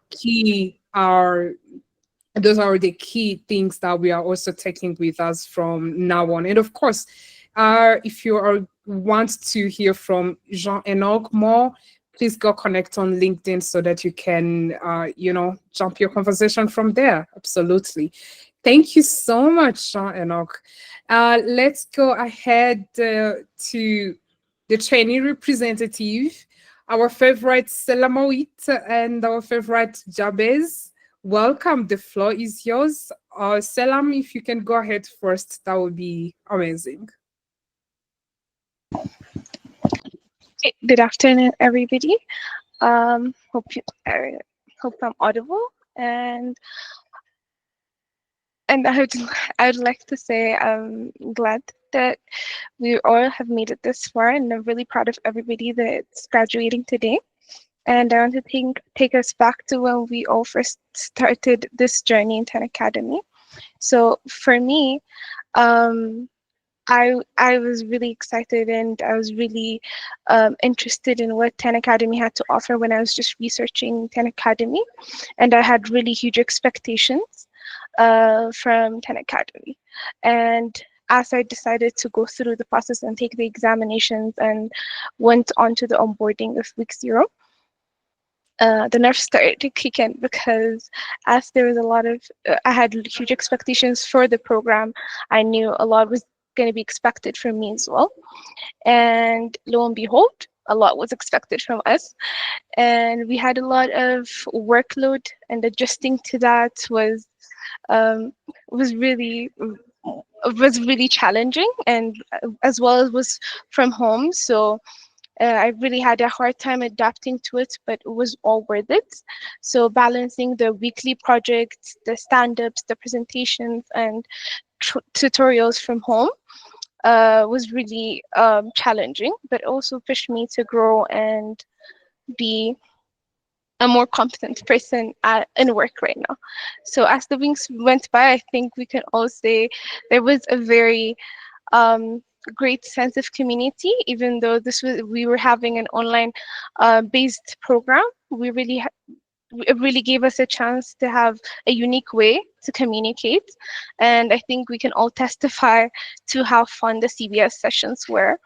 S1: key, are those are the key things that we are also taking with us from now on. And of course, if you want to hear from Jean Enoch more, please go connect on LinkedIn so that you can, jump your conversation from there. Absolutely. Thank you so much, Jean Enoch. Let's go ahead to the trainee representative, our favorite Selamawit and our favorite Jabez. Welcome. The floor is yours. Selam, if you can go ahead first, that would be amazing.
S6: Good afternoon, everybody. Hope I'm audible, and I would like to say I'm glad that we all have made it this far, and I'm really proud of everybody that's graduating today. And I want to take us back to when we all first started this journey in 10 Academy. So for me, I was really excited, and I was really interested in what 10 Academy had to offer when I was just researching 10 Academy, and I had really huge expectations from 10 Academy. And as I decided to go through the process and take the examinations and went on to the onboarding of week 0, the nerves started to kick in, because as there was a lot of, I had huge expectations for the program. I knew a lot was going to be expected from me as well. And lo and behold, a lot was expected from us. And we had a lot of workload, and adjusting to that was really challenging, and as well as was from home. So I really had a hard time adapting to it, but it was all worth it. So balancing the weekly projects, the stand-ups, the presentations, and tutorials from home was really challenging, but also pushed me to grow and be a more competent person in work right now. So as the weeks went by, I think we can all say there was a very great sense of community. Even though we were having an online based program, it really gave us a chance to have a unique way to communicate. And I think we can all testify to how fun the CBS sessions were.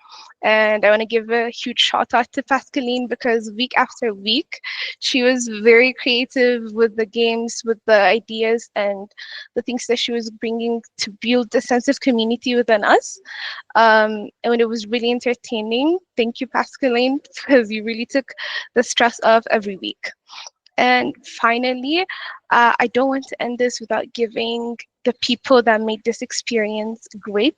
S6: And I want to give a huge shout out to Pascaline, because week after week, she was very creative with the games, with the ideas, and the things that she was bringing to build a sense of community within us. And it was really entertaining. Thank you, Pascaline, because you really took the stress off every week. And finally, I don't want to end this without giving the people that made this experience great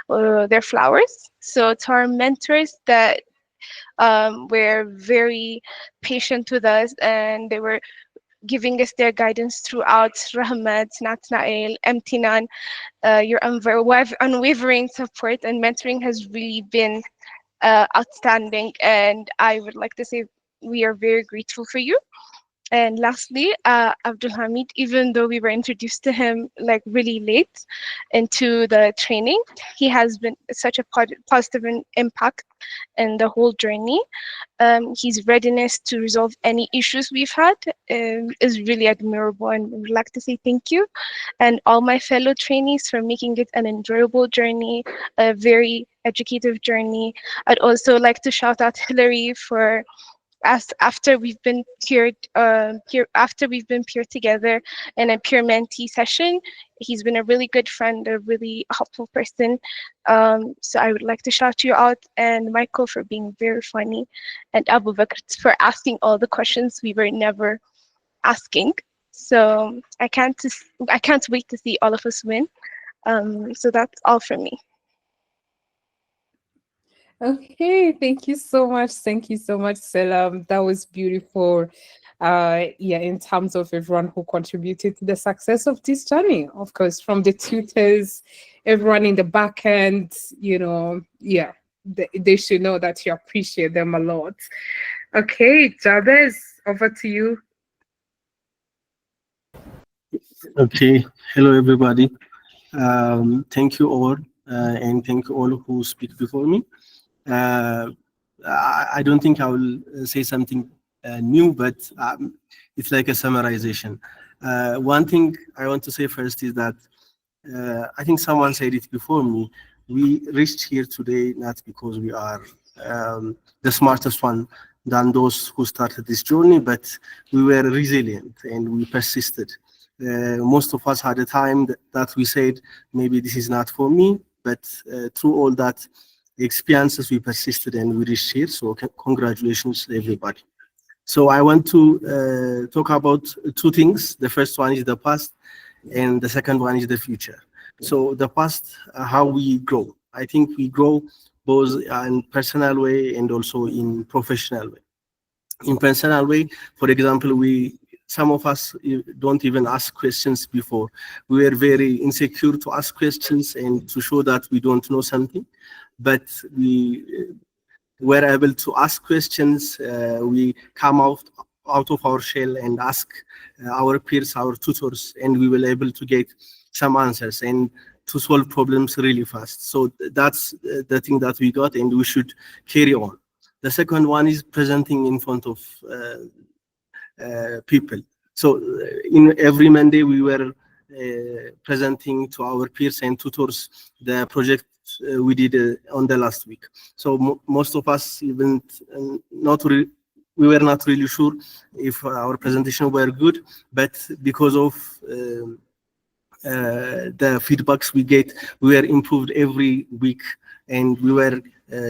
S6: their flowers. So to our mentors that were very patient with us, and they were giving us their guidance throughout, Rahmat, Natnael, Emtinan, your unwavering support and mentoring has really been outstanding. And I would like to say we are very grateful for you. And lastly, Abdul Hamid, even though we were introduced to him like really late into the training, he has been such a positive impact in the whole journey. His readiness to resolve any issues we've had is really admirable, and I would like to say thank you. And all my fellow trainees for making it an enjoyable journey, a very educative journey. I'd also like to shout out Hillary for after we've been peered together in a peer mentee session. He's been a really good friend, a really helpful person. So I would like to shout you out, and Michael for being very funny, and Abu Bakr for asking all the questions we were never asking. So I can't wait to see all of us win. So that's all from me.
S1: Okay, thank you so much. Thank you so much, Selam. That was beautiful. yeah, in terms of everyone who contributed to the success of this journey. Of course, from the tutors, everyone in the back end, yeah, they should know that you appreciate them a lot. Okay, Jabez, over to you.
S7: Okay, hello everybody. Thank you all, and thank you all who speak before me. I don't think I will say something new, but it's like a summarization. One thing I want to say first is that I think someone said it before me. We reached here today not because we are the smartest one than those who started this journey, but we were resilient and we persisted. Most of us had a time that we said, maybe this is not for me, but through all that experiences, we persisted and we reached here. So congratulations, everybody. So I want to talk about two things. The first one is the past, and the second one is the future. So the past, how we grow. I think we grow both in personal way and also in professional way. In personal way, for example, some of us don't even ask questions before. We were very insecure to ask questions and to show that we don't know something, but we were able to ask questions. We come out of our shell and ask our peers, our tutors, and we were able to get some answers and to solve problems really fast. So that's the thing that we got, and we should carry on. The second one is presenting in front of people. So in every Monday, we were presenting to our peers and tutors the project we did on the last week. So most of us even we were not really sure if our presentation were good, but because of the feedbacks we get, we were improved every week, and we were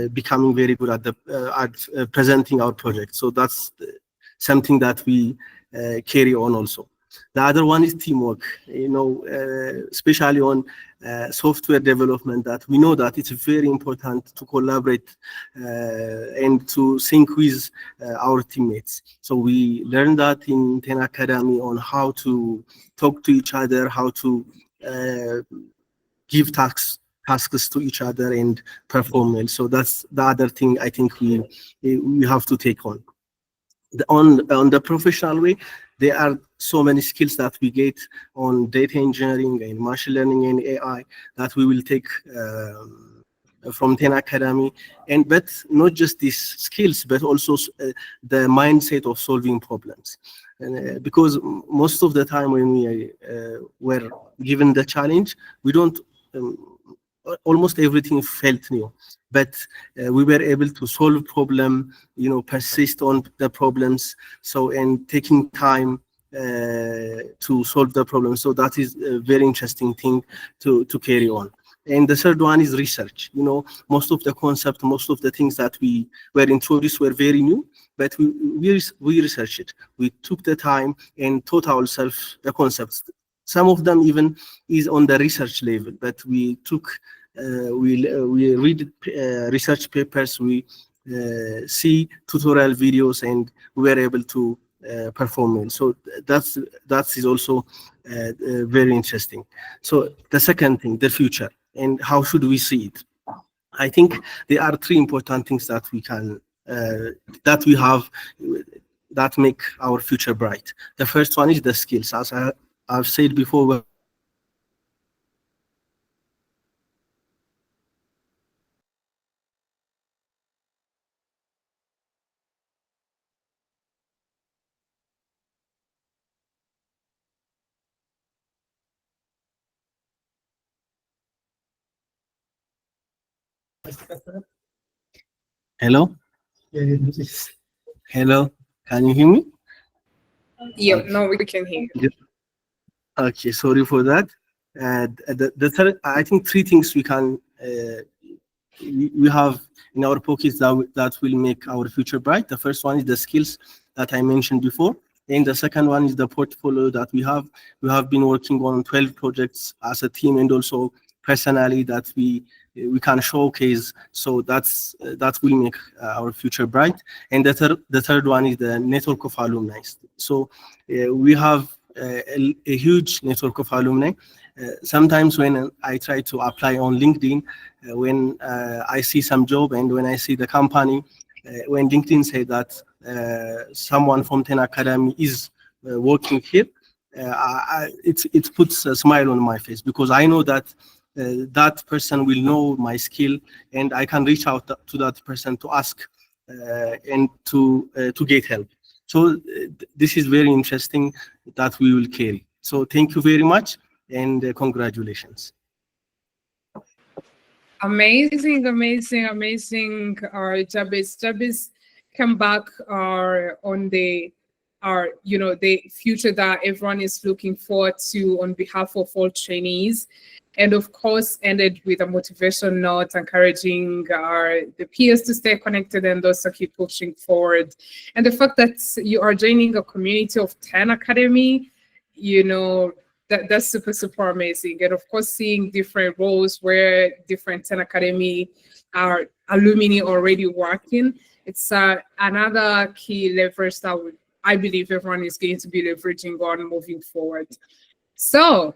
S7: becoming very good at presenting our project. So that's something that we carry on also. The other one is teamwork, especially on software development, that we know that it's very important to collaborate and to sync with our teammates. So we learned that in 10 Academy on how to talk to each other, how to give tasks to each other and perform well. So that's the other thing I think we have to take on. On the professional way, there are so many skills that we get on data engineering and machine learning and AI that we will take from 10 Academy, but not just these skills, but also the mindset of solving problems. Because most of the time when we were given the challenge, we don't almost everything felt new, but we were able to solve problem, persist on the problems, and taking time to solve the problem. So that is a very interesting thing to carry on. And the third one is research. Most of the concept, most of the things that we were introduced were very new, but we researched it. We took the time and taught ourselves the concepts. Some of them even is on the research level, but we took, we read research papers, we see tutorial videos, and we were able to perform well. So that is also very interesting. So the second thing, the future, and how should we see it? I think there are three important things that we can that we have that make our future bright. The first one is the skills. As I've said before, hello? Hello, can you hear me?
S1: Yeah,
S7: Okay.
S1: no, we can hear you.
S7: Okay, sorry for that. The third, I think three things we can we have in our pockets that will make our future bright. The first one is the skills that I mentioned before, and the second one is the portfolio that we have. We have been working on 12 projects as a team, and also personally that we we can showcase. So that will make our future bright. And the third one is the network of alumni. So we have a huge network of alumni. Sometimes when I try to apply on LinkedIn, when I see some job and when I see the company, when LinkedIn say that someone from 10 Academy is working here, it puts a smile on my face, because I know that that person will know my skill, and I can reach out to that person to ask and to get help. So this is very interesting that we will carry. So thank you very much, and congratulations.
S1: Amazing, amazing, amazing. Jabez come back on the the future that everyone is looking forward to on behalf of all trainees. And of course, ended with a motivation note encouraging the peers to stay connected and also keep pushing forward. And the fact that you are joining a community of 10 Academy, that's super, super amazing. And of course, seeing different roles where different 10 Academy are alumni already working, it's another key leverage that I believe everyone is going to be leveraging on moving forward. So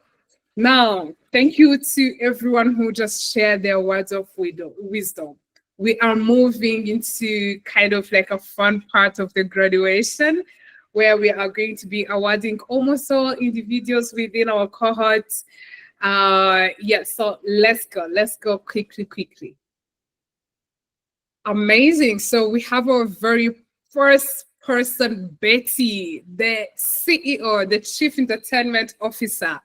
S1: now, thank you to everyone who just shared their words of wisdom. We are moving into kind of like a fun part of the graduation, where we are going to be awarding almost all individuals within our cohort. So let's go quickly. Amazing. So we have our very first person, Betty, the CEO, the Chief Entertainment Officer.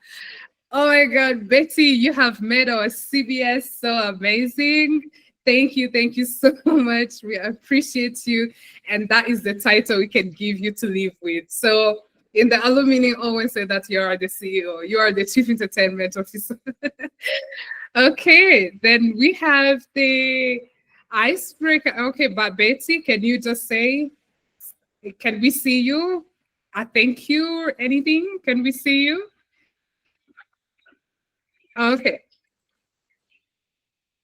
S1: Oh my God, Betty, you have made our CBS so amazing. Thank you so much. We appreciate you. And that is the title we can give you to live with. So in the alumni always say that you are the CEO, you are the Chief Entertainment Officer. Okay, then we have the icebreaker. Okay, but Betty, can you just say, can we see you? Thank you or anything? Can we see you? Okay.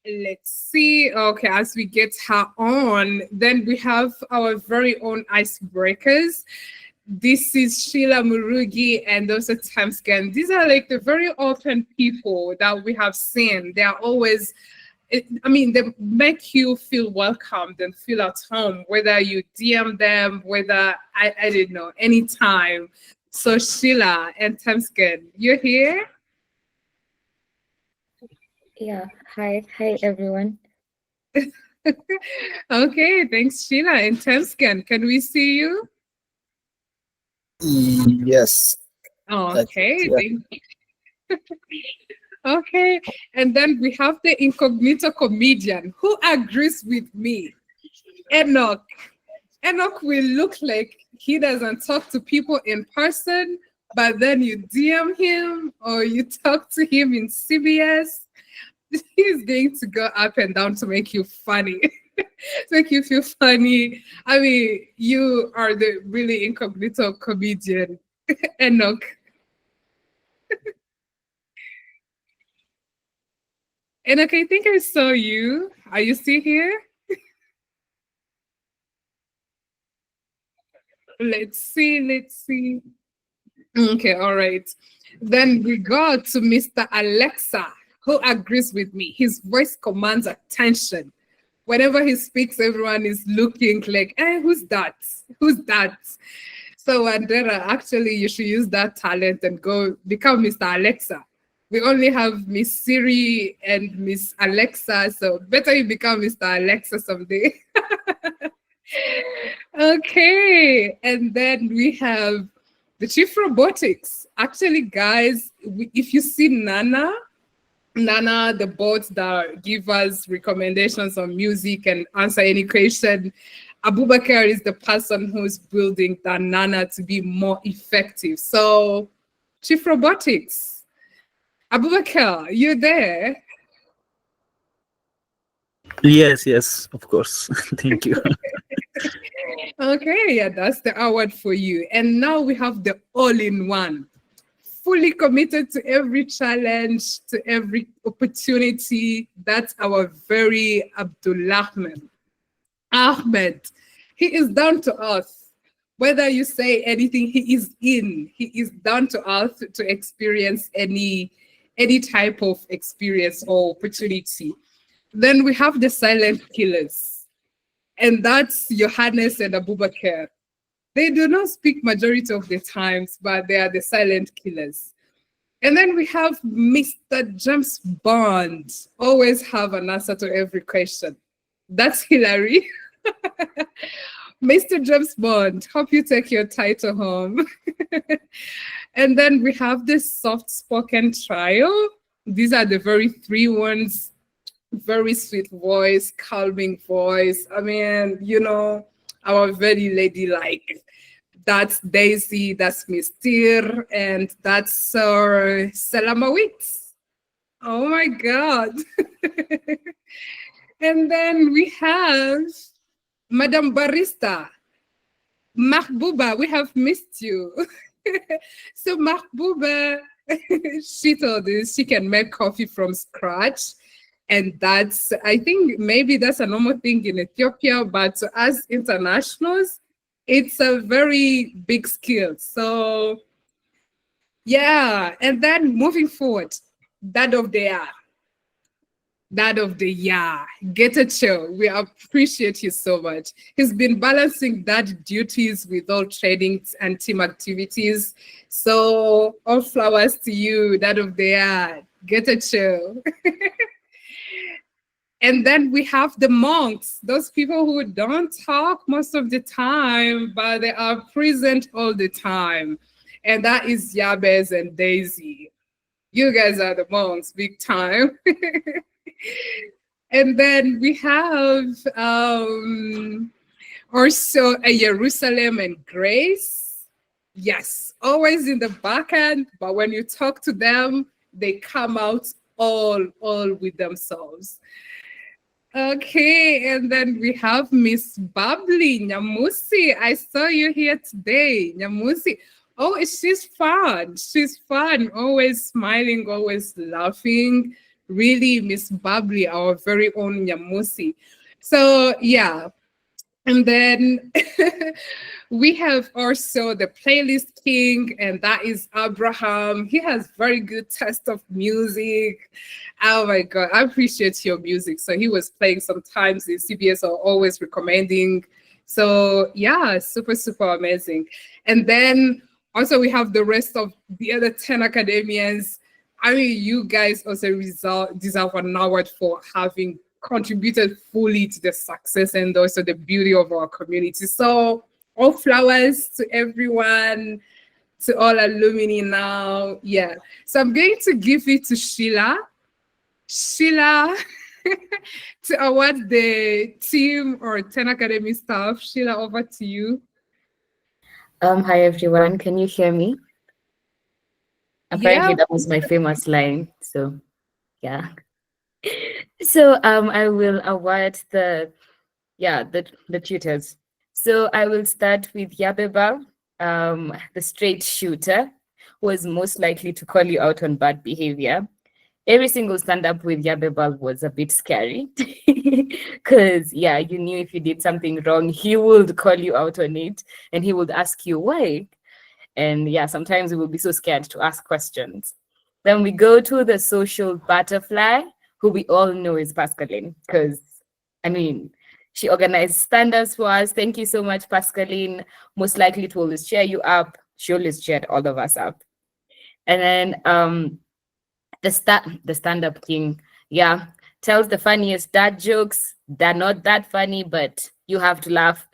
S1: Let's see. Okay, as we get her on, then we have our very own icebreakers. This is Sheila Murugi and also Tamscan. These are like the very open people that we have seen. They are always, they make you feel welcomed and feel at home, whether you DM them, whether, I don't know, anytime. So Sheila and Tamscan, you're here?
S8: Yeah, hi everyone.
S1: Okay, thanks, Sheila. And Tamscan, can we see you?
S22: Yes.
S1: Okay,
S22: Yeah.
S1: thank you. Okay, and then we have the incognito comedian who agrees with me, Enoch. Enoch will look like he doesn't talk to people in person, but then you DM him or you talk to him in CBS. He's going to go up and down to make you funny, to make you feel funny. I mean, you are the really incognito comedian, Enoch. Enoch, I think I saw you. Are you still here? Let's see. Okay, all right. Then we go to Mr. Alexa, who agrees with me. His voice commands attention. Whenever he speaks, everyone is looking like, who's that? Who's that? So Wandera, actually, you should use that talent and go become Mr. Alexa. We only have Miss Siri and Miss Alexa, so better you become Mr. Alexa someday. Okay, and then we have the Chief Robotics. Actually, guys, if you see Nana, the bot that give us recommendations on music and answer any question, Abubakar is the person who's building that Nana to be more effective. So, Chief Robotics, Abubakar, you there?
S22: Yes, of course. Thank you.
S1: Okay, yeah, that's the award for you. And now we have the all-in-one, fully committed to every challenge, to every opportunity. That's our very Abdulrahman. Ahmed, he is down to earth. Whether you say anything, he is in. He is down to earth to experience any type of experience or opportunity. Then we have the silent killers, and that's Johannes and Abubakar. They do not speak majority of the times, but they are the silent killers. And then we have Mr. James Bond, always have an answer to every question. That's Hillary. Mr. James Bond, hope you take your title home. And then we have this soft-spoken trio. These are the very three ones. Very sweet voice, calming voice. I mean, our very ladylike. That's Daisy, that's Mystir, and that's Sir Salamawit. Oh my God. And then we have Madame Barista. Mahbuba, we have missed you. So Mahbuba, she told us she can make coffee from scratch. And I think maybe that's a normal thing in Ethiopia, but as internationals, it's a very big skill. So yeah, and then moving forward, Dad of the year, get a chill. We appreciate you so much. He's been balancing dad duties with all trainings and team activities. So all flowers to you, Dad of the year, get a chill. And then we have the monks, those people who don't talk most of the time, but they are present all the time. And that is Yabez and Daisy. You guys are the monks, big time. And then we have also a Jerusalem and Grace. Yes, always in the back end, but when you talk to them, they come out all with themselves. Okay, and then we have Miss Bubbly Nyamusi. I saw you here today, Nyamusi. Oh, she's fun. She's fun. Always smiling, always laughing. Really, Miss Bubbly, our very own Nyamusi. So yeah, and then we have also the playlist king, and that is Abraham. He has very good taste of music. Oh my God, I appreciate your music. So he was playing sometimes in CBS or always recommending. So yeah, super, super amazing. And then also we have the rest of the other 10 academians. I mean, you guys also deserve an award for having contributed fully to the success and also the beauty of our community. So all flowers to everyone, to all alumni now. Yeah. So I'm going to give it to Sheila. Sheila, to award the team or 10 Academy staff. Sheila, over to you.
S8: Hi everyone, can you hear me? Apparently that was my famous line, so yeah. So I will award the tutors. So I will start with Yabeba, the straight shooter, who was most likely to call you out on bad behavior. Every single stand-up with Yabeba was a bit scary because you knew if you did something wrong, he would call you out on it and he would ask you why. And sometimes we will be so scared to ask questions. Then we go to the social butterfly, who we all know is Pascaline, because she organized stand-ups for us. Thank you so much, Pascaline. Most likely to always cheer you up. She always cheered all of us up. And then the stand-up king, tells the funniest dad jokes. They're not that funny, but you have to laugh.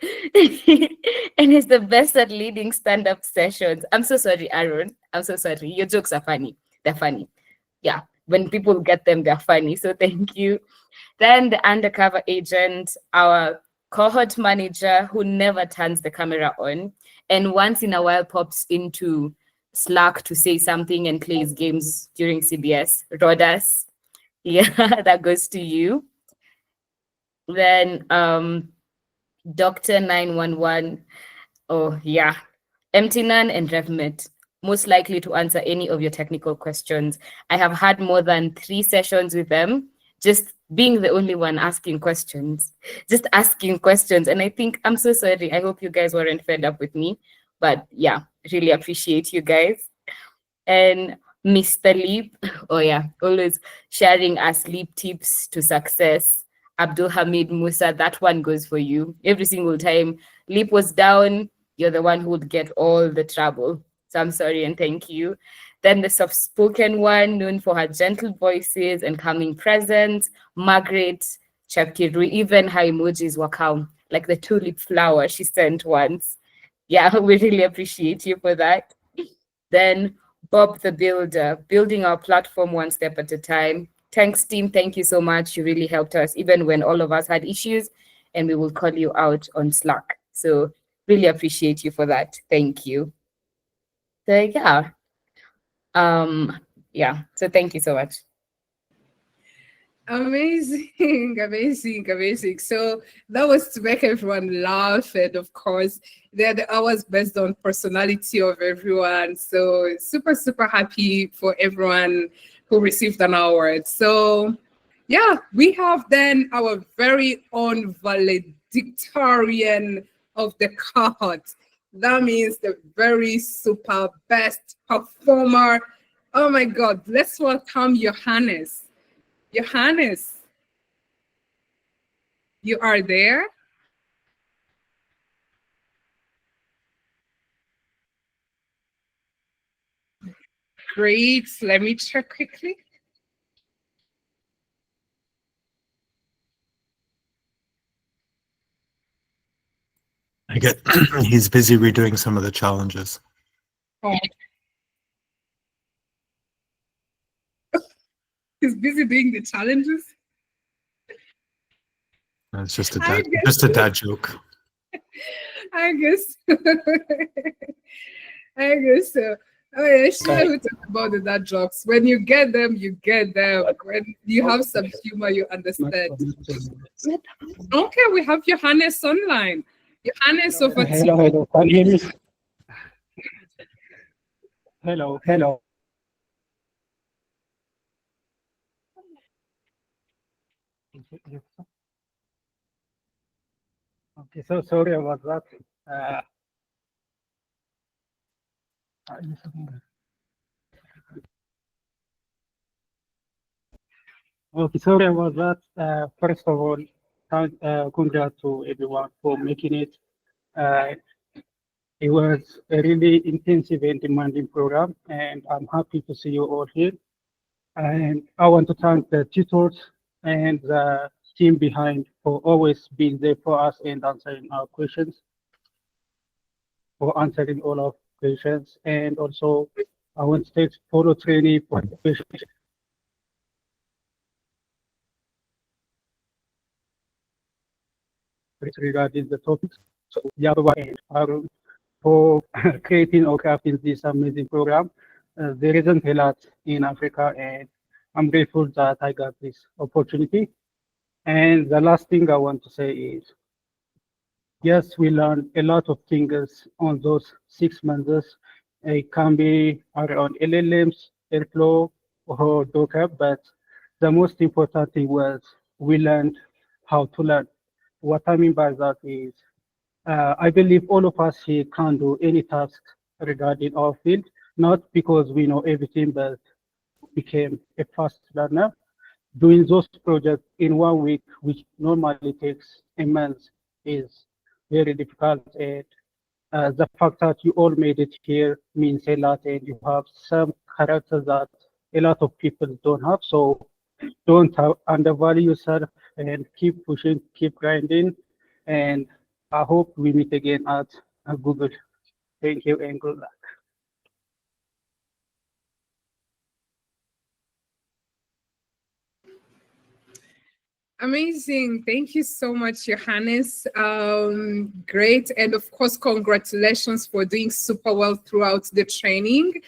S8: And he's the best at leading stand-up sessions. I'm so sorry, Aaron. I'm so sorry. Your jokes are funny. They're funny. Yeah, when people get them, they're funny. So thank you. Then the undercover agent, our cohort manager, who never turns the camera on and once in a while pops into Slack to say something and plays games during CBS. Rodas, that goes to you. Then Dr. 911, Emtinan and RevMet, most likely to answer any of your technical questions. I have had more than 3 sessions with them, just being the only one asking questions, just asking questions. And I think, I'm so sorry. I hope you guys weren't fed up with me. But yeah, really appreciate you guys. And Mr. Leap, oh yeah, always sharing us Leap tips to success. Abdul Hamid Musa, that one goes for you. Every single time Leap was down, you're the one who would get all the trouble. So I'm sorry and thank you. Then the soft-spoken one, known for her gentle voices and calming presence, Margaret Chapkiru, even her emojis were calm, like the tulip flower she sent once. Yeah, we really appreciate you for that. Then Bob the Builder, building our platform one step at a time. Thanks, team. Thank you so much. You really helped us, even when all of us had issues, and we will call you out on Slack. So really appreciate you for that. Thank you. So yeah. So thank you so much.
S1: Amazing, amazing, amazing. So that was to make everyone laugh. And of course, they're the hours based on personality of everyone. So super, super happy for everyone who received an award. So yeah, we have then our very own valedictorian of the cohort. That means the very super best performer. Oh my God, let's welcome Johannes. Johannes, you are there? Great. Let me check quickly.
S20: I get he's busy redoing some of the challenges.
S1: Oh. He's busy doing the challenges.
S20: It's just a dad joke.
S1: I guess. I guess so. Oh yeah, sure. Who talk about the dad jokes? When you get them, you get them. When you have some humor, you understand. Okay, we have Johannes online. Johannes over to
S10: Hello, hello. Can you hear me? Hello, hello. Okay, so sorry about that. Okay, sorry about that. First of all, congrats to everyone for making it. It was a really intensive and demanding program, and I'm happy to see you all here. And I want to thank the tutors and the team behind for always being there for us and answering our questions, for answering all our questions. And also, I want to thank Polo Training for the questions. Regarding the topics. So, Yabawa and Arun for creating or crafting this amazing program. There isn't a lot in Africa, and I'm grateful that I got this opportunity. And the last thing I want to say is, yes, we learned a lot of things on those 6 months. It can be around LLMs, Airflow, or Docker, but the most important thing was we learned how to learn. What I mean by that is, I believe all of us here can do any task regarding our field, not because we know everything, but became a fast learner. Doing those projects in 1 week, which normally takes a month, is very difficult. And the fact that you all made it here means a lot, and you have some characters that a lot of people don't have. So don't undervalue yourself and keep pushing, keep grinding. And I hope we meet again at Google. Thank you and good luck.
S1: Amazing. Thank you so much, Johannes. Great. And of course, congratulations for doing super well throughout the training.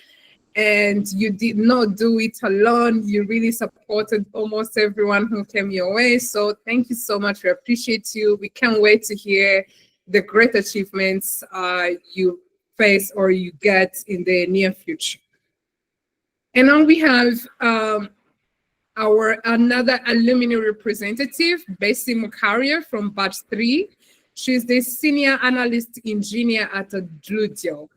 S1: And you did not do it alone. You really supported almost everyone who came your way. So thank you so much. We appreciate you. We can't wait to hear the great achievements you face or you get in the near future. And now we have our another alumni representative, Bessie Mukaria from Batch 3. She's the senior analyst engineer at Dludio.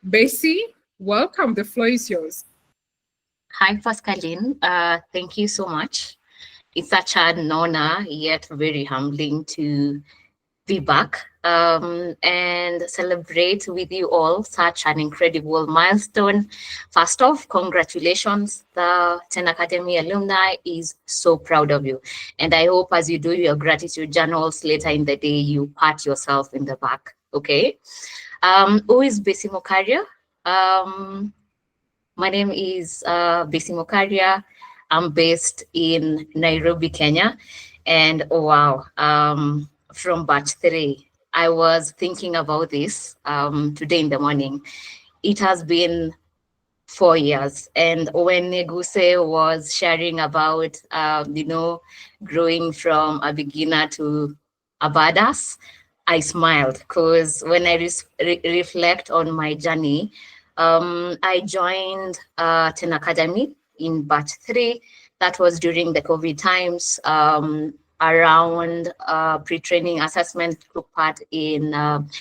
S1: Bessie, welcome. The floor is yours.
S11: Hi, Pascaline. Thank you so much. It's such an honor, yet very humbling to be back and celebrate with you all such an incredible milestone. First off, congratulations. The 10 Academy alumni is so proud of you. And I hope as you do your gratitude journals later in the day, you pat yourself in the back, okay? Who is Bessie Mukaria? My name is Bessie Mukaria. I'm based in Nairobi, Kenya. And oh, wow, from Batch 3, I was thinking about this today in the morning. It has been 4 years. And when Neguse was sharing about, growing from a beginner to a badass, I smiled because when I reflect on my journey, I joined 10 Academy in Batch 3. That was during the COVID times, around pre-training assessment took part in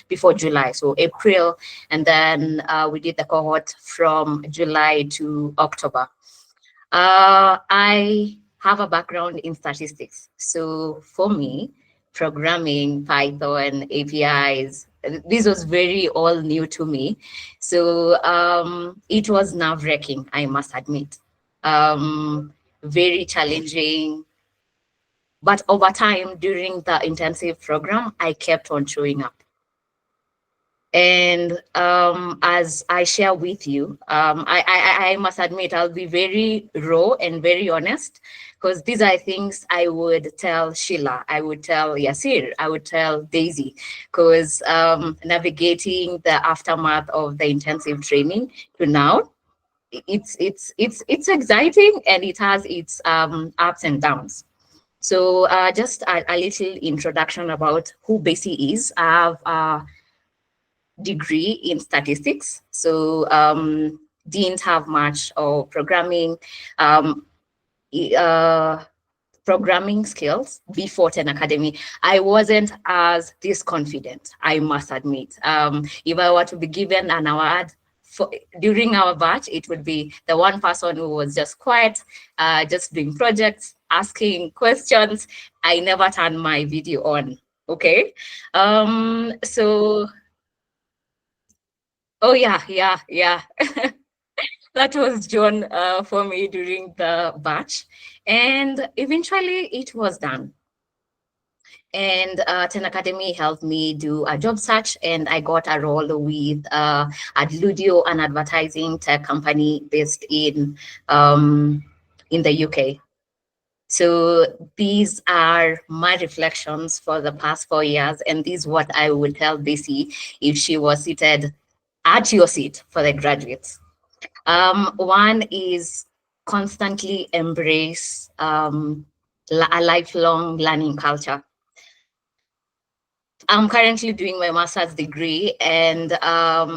S11: before July, so April, and then we did the cohort from July to October. I have a background in statistics, so for me, programming, Python, APIs, this was very all new to me. So it was nerve-wracking, I must admit. Very challenging. But over time, during the intensive program, I kept on showing up. And as I share with you, I must admit, I'll be very raw and very honest, because these are things I would tell Sheila, I would tell Yasir, I would tell Daisy, because navigating the aftermath of the intensive training to now, it's exciting and it has its ups and downs. So just a little introduction about who Bessie is. I have degree in statistics, so didn't have much of programming skills before 10 Academy. I wasn't as this confident, I must admit. If I were to be given an award during our batch, it would be the one person who was just quiet, just doing projects, asking questions. I never turned my video on, okay? So oh, yeah. That was John for me during the batch. And eventually it was done. And 10 Academy helped me do a job search, and I got a role with Adludio, an advertising tech company based in the UK. So these are my reflections for the past 4 years, and this is what I would tell Bessie if she was seated at your seat for the graduates. One is constantly embrace a lifelong learning culture. I'm currently doing my master's degree, and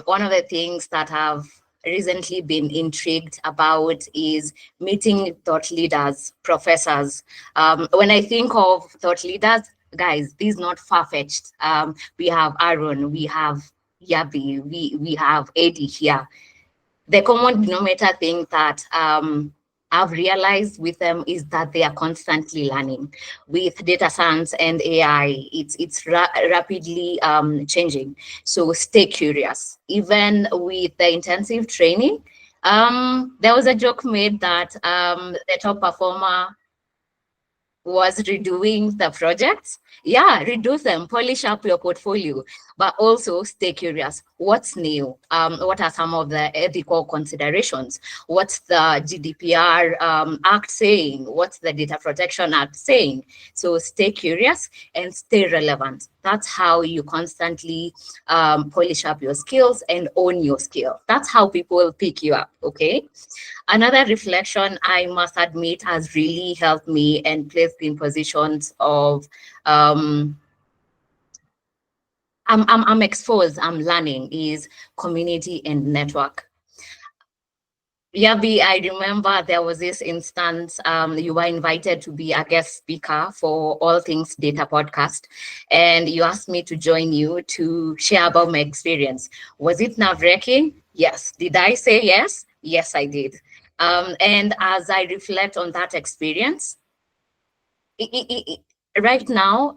S11: one of the things that I've recently been intrigued about is meeting thought leaders, professors. When I think of thought leaders, guys, this is not far-fetched. We have Aaron, we have Yabi, we have Eddie here. The common denominator thing that I've realized with them is that they are constantly learning. With data science and AI, it's rapidly changing. So stay curious. Even with the intensive training, there was a joke made that the top performer was redoing the projects. Yeah, redo them, polish up your portfolio, but also stay curious. What's new? What are some of the ethical considerations? What's the GDPR Act saying? What's the Data Protection Act saying? So stay curious and stay relevant. That's how you constantly polish up your skills and own your skill. That's how people pick you up, okay? Another reflection, I must admit, has really helped me and placed in positions of I'm exposed, I'm learning is community and network. Yabi, I remember there was this instance, you were invited to be a guest speaker for All Things Data podcast, and you asked me to join you to share about my experience. Was it nerve-wracking? Yes. Did I say yes? Yes, I did. And as I reflect on that experience, right now,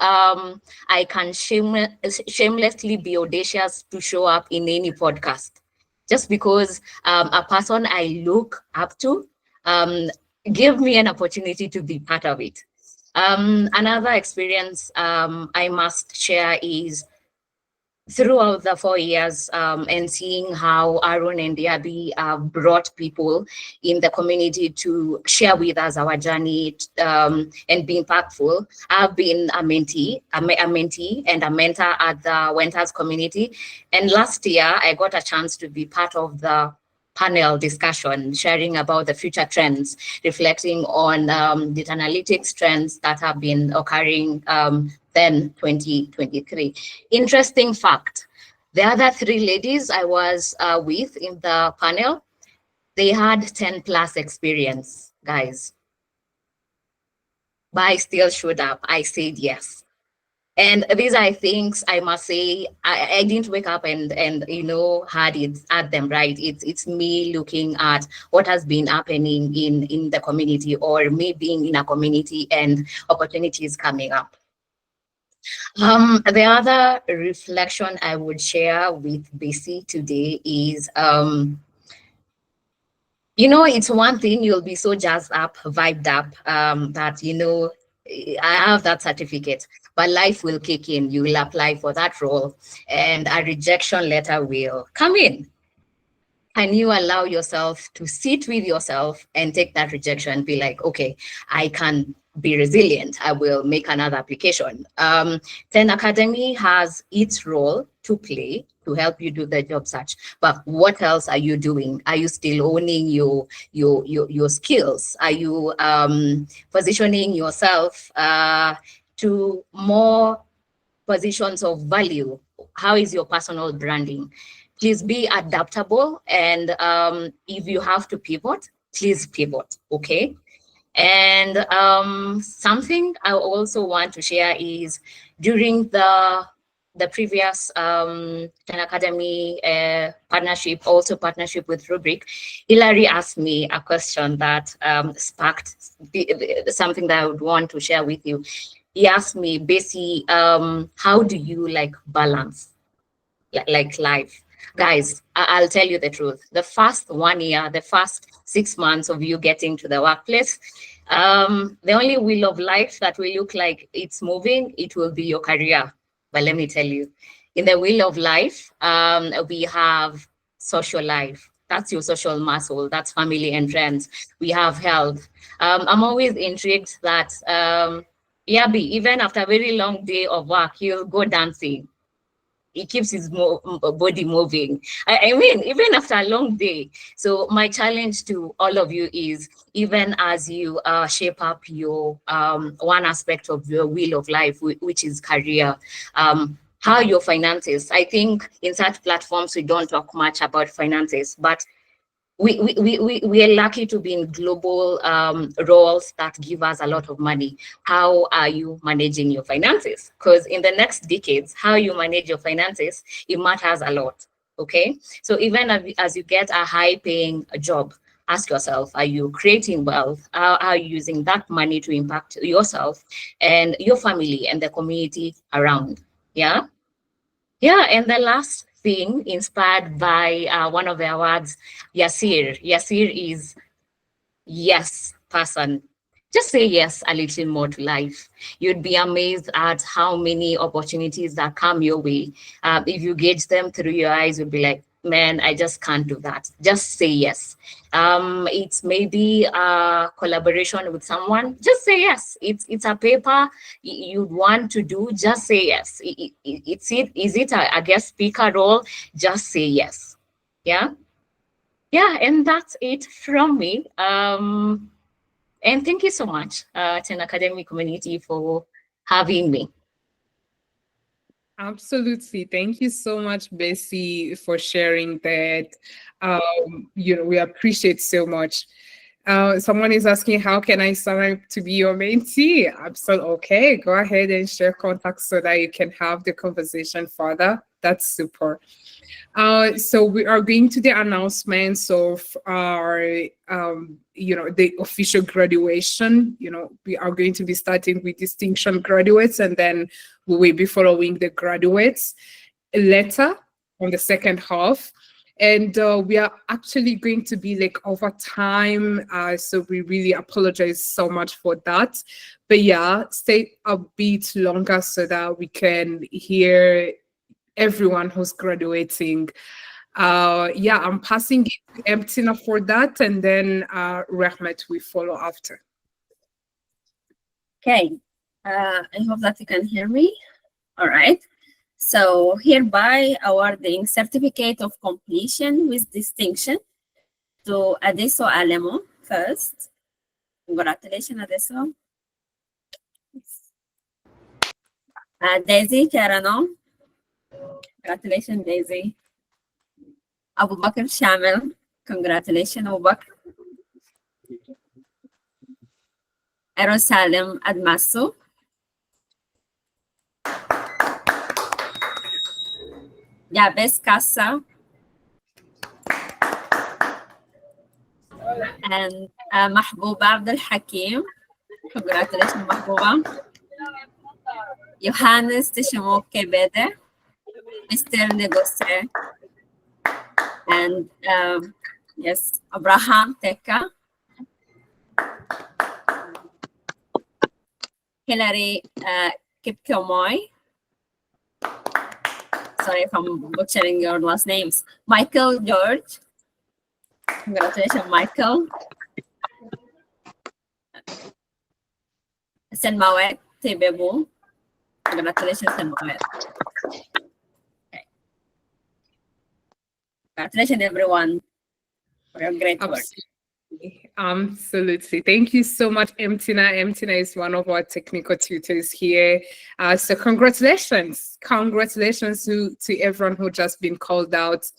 S11: I can shamelessly be audacious to show up in any podcast just because a person I look up to gave me an opportunity to be part of it. Another experience I must share is throughout the 4 years and seeing how Aaron and Diaby brought people in the community to share with us our journey and be impactful. I've been a mentee and a mentor at the Wenters community. And last year, I got a chance to be part of the panel discussion, sharing about the future trends, reflecting on data analytics trends that have been occurring then 2023. Interesting fact, the other 3 ladies I was with in the panel, they had 10 plus experience, guys. But I still showed up, I said yes. And these are things I must say, I didn't wake up and had them right. It's me looking at what has been happening in the community, or me being in a community and opportunities coming up. The other reflection I would share with BC today is, it's one thing you'll be so jazzed up, vibed up, that, I have that certificate, but life will kick in. You will apply for that role and a rejection letter will come in. Can you allow yourself to sit with yourself and take that rejection, be like, okay, I can be resilient. I will make another application. 10 Academy has its role to play to help you do the job search. But what else are you doing? Are you still owning your skills? Are you positioning yourself to more positions of value? How is your personal branding? Please be adaptable, and if you have to pivot, please pivot, okay? And something I also want to share is during the previous 10 Academy partnership with Rubric, Hilary asked me a question that sparked something that I would want to share with you. He asked me, basically, how do you balance like life? Guys, I'll tell you the truth. The first 1 year, the first 6 months of you getting to the workplace, the only wheel of life that will look like it's moving, it will be your career. But let me tell you, in the wheel of life, we have social life. That's your social muscle. That's family and friends. We have health. I'm always intrigued that Yabi, even after a very long day of work, he'll go dancing. He keeps his body moving. I mean, even after a long day. So my challenge to all of you is, even as you shape up your one aspect of your wheel of life, which is career, how your finances. I think in such platforms, we don't talk much about finances, but we are lucky to be in global roles that give us a lot of money. How are you managing your finances? Because in the next decades, how you manage your finances, it matters a lot, okay? So even as you get a high-paying job, ask yourself, are you creating wealth? How are you using that money to impact yourself and your family and the community around, yeah? Yeah, and the last thing, inspired by one of the awards, Yasir. Yasir is yes person. Just say yes a little more to life. You'd be amazed at how many opportunities that come your way. If you gauge them through your eyes, you'll be like, man, I just can't do that. Just say yes. It's maybe a collaboration with someone. Just say yes. It's a paper you want to do. Just say yes. Is it a guest speaker role? Just say yes. Yeah. Yeah, and that's it from me. And thank you so much, 10 Academy community, for having me.
S1: Absolutely. Thank you so much, Bessie, for sharing that. We appreciate so much. Someone is asking, how can I sign up to be your mentee? Absolutely. Okay, go ahead and share contacts so that you can have the conversation further. That's super. So we are going to the announcements of our, the official graduation. We are going to be starting with distinction graduates, and then we will be following the graduates later on the second half. And we are actually going to be like over time. So we really apologize so much for that. But yeah, stay a bit longer so that we can hear everyone who's graduating. I'm passing it to Emtina for that, and then Rahmat will follow after.
S12: Okay, I hope that you can hear me. All right. So hereby awarding certificate of completion with distinction to Adesso Alemo first. Congratulations, Adesso. Daisy Carano. Congratulations, Daisy. Abu Bakr Shamil. Congratulations, Abu Bakr. Erosalim Admasu. Jabez Casa. And Mahbouba Abdul Hakim. Congratulations, Mahbouba. Johannes Tishamo Kebede. Mr. Negose. And yes, Abraham Teka. Hilary Kipkomoy. Sorry if I'm butchering your last names. Michael George. Congratulations, Michael. Senmawet Tebebu. Congratulations, Senmawet. Okay. Congratulations, everyone, for your great work.
S1: Absolutely. Thank you so much, Emtina. Emtina is one of our technical tutors here. So congratulations. Congratulations to everyone who just been called out.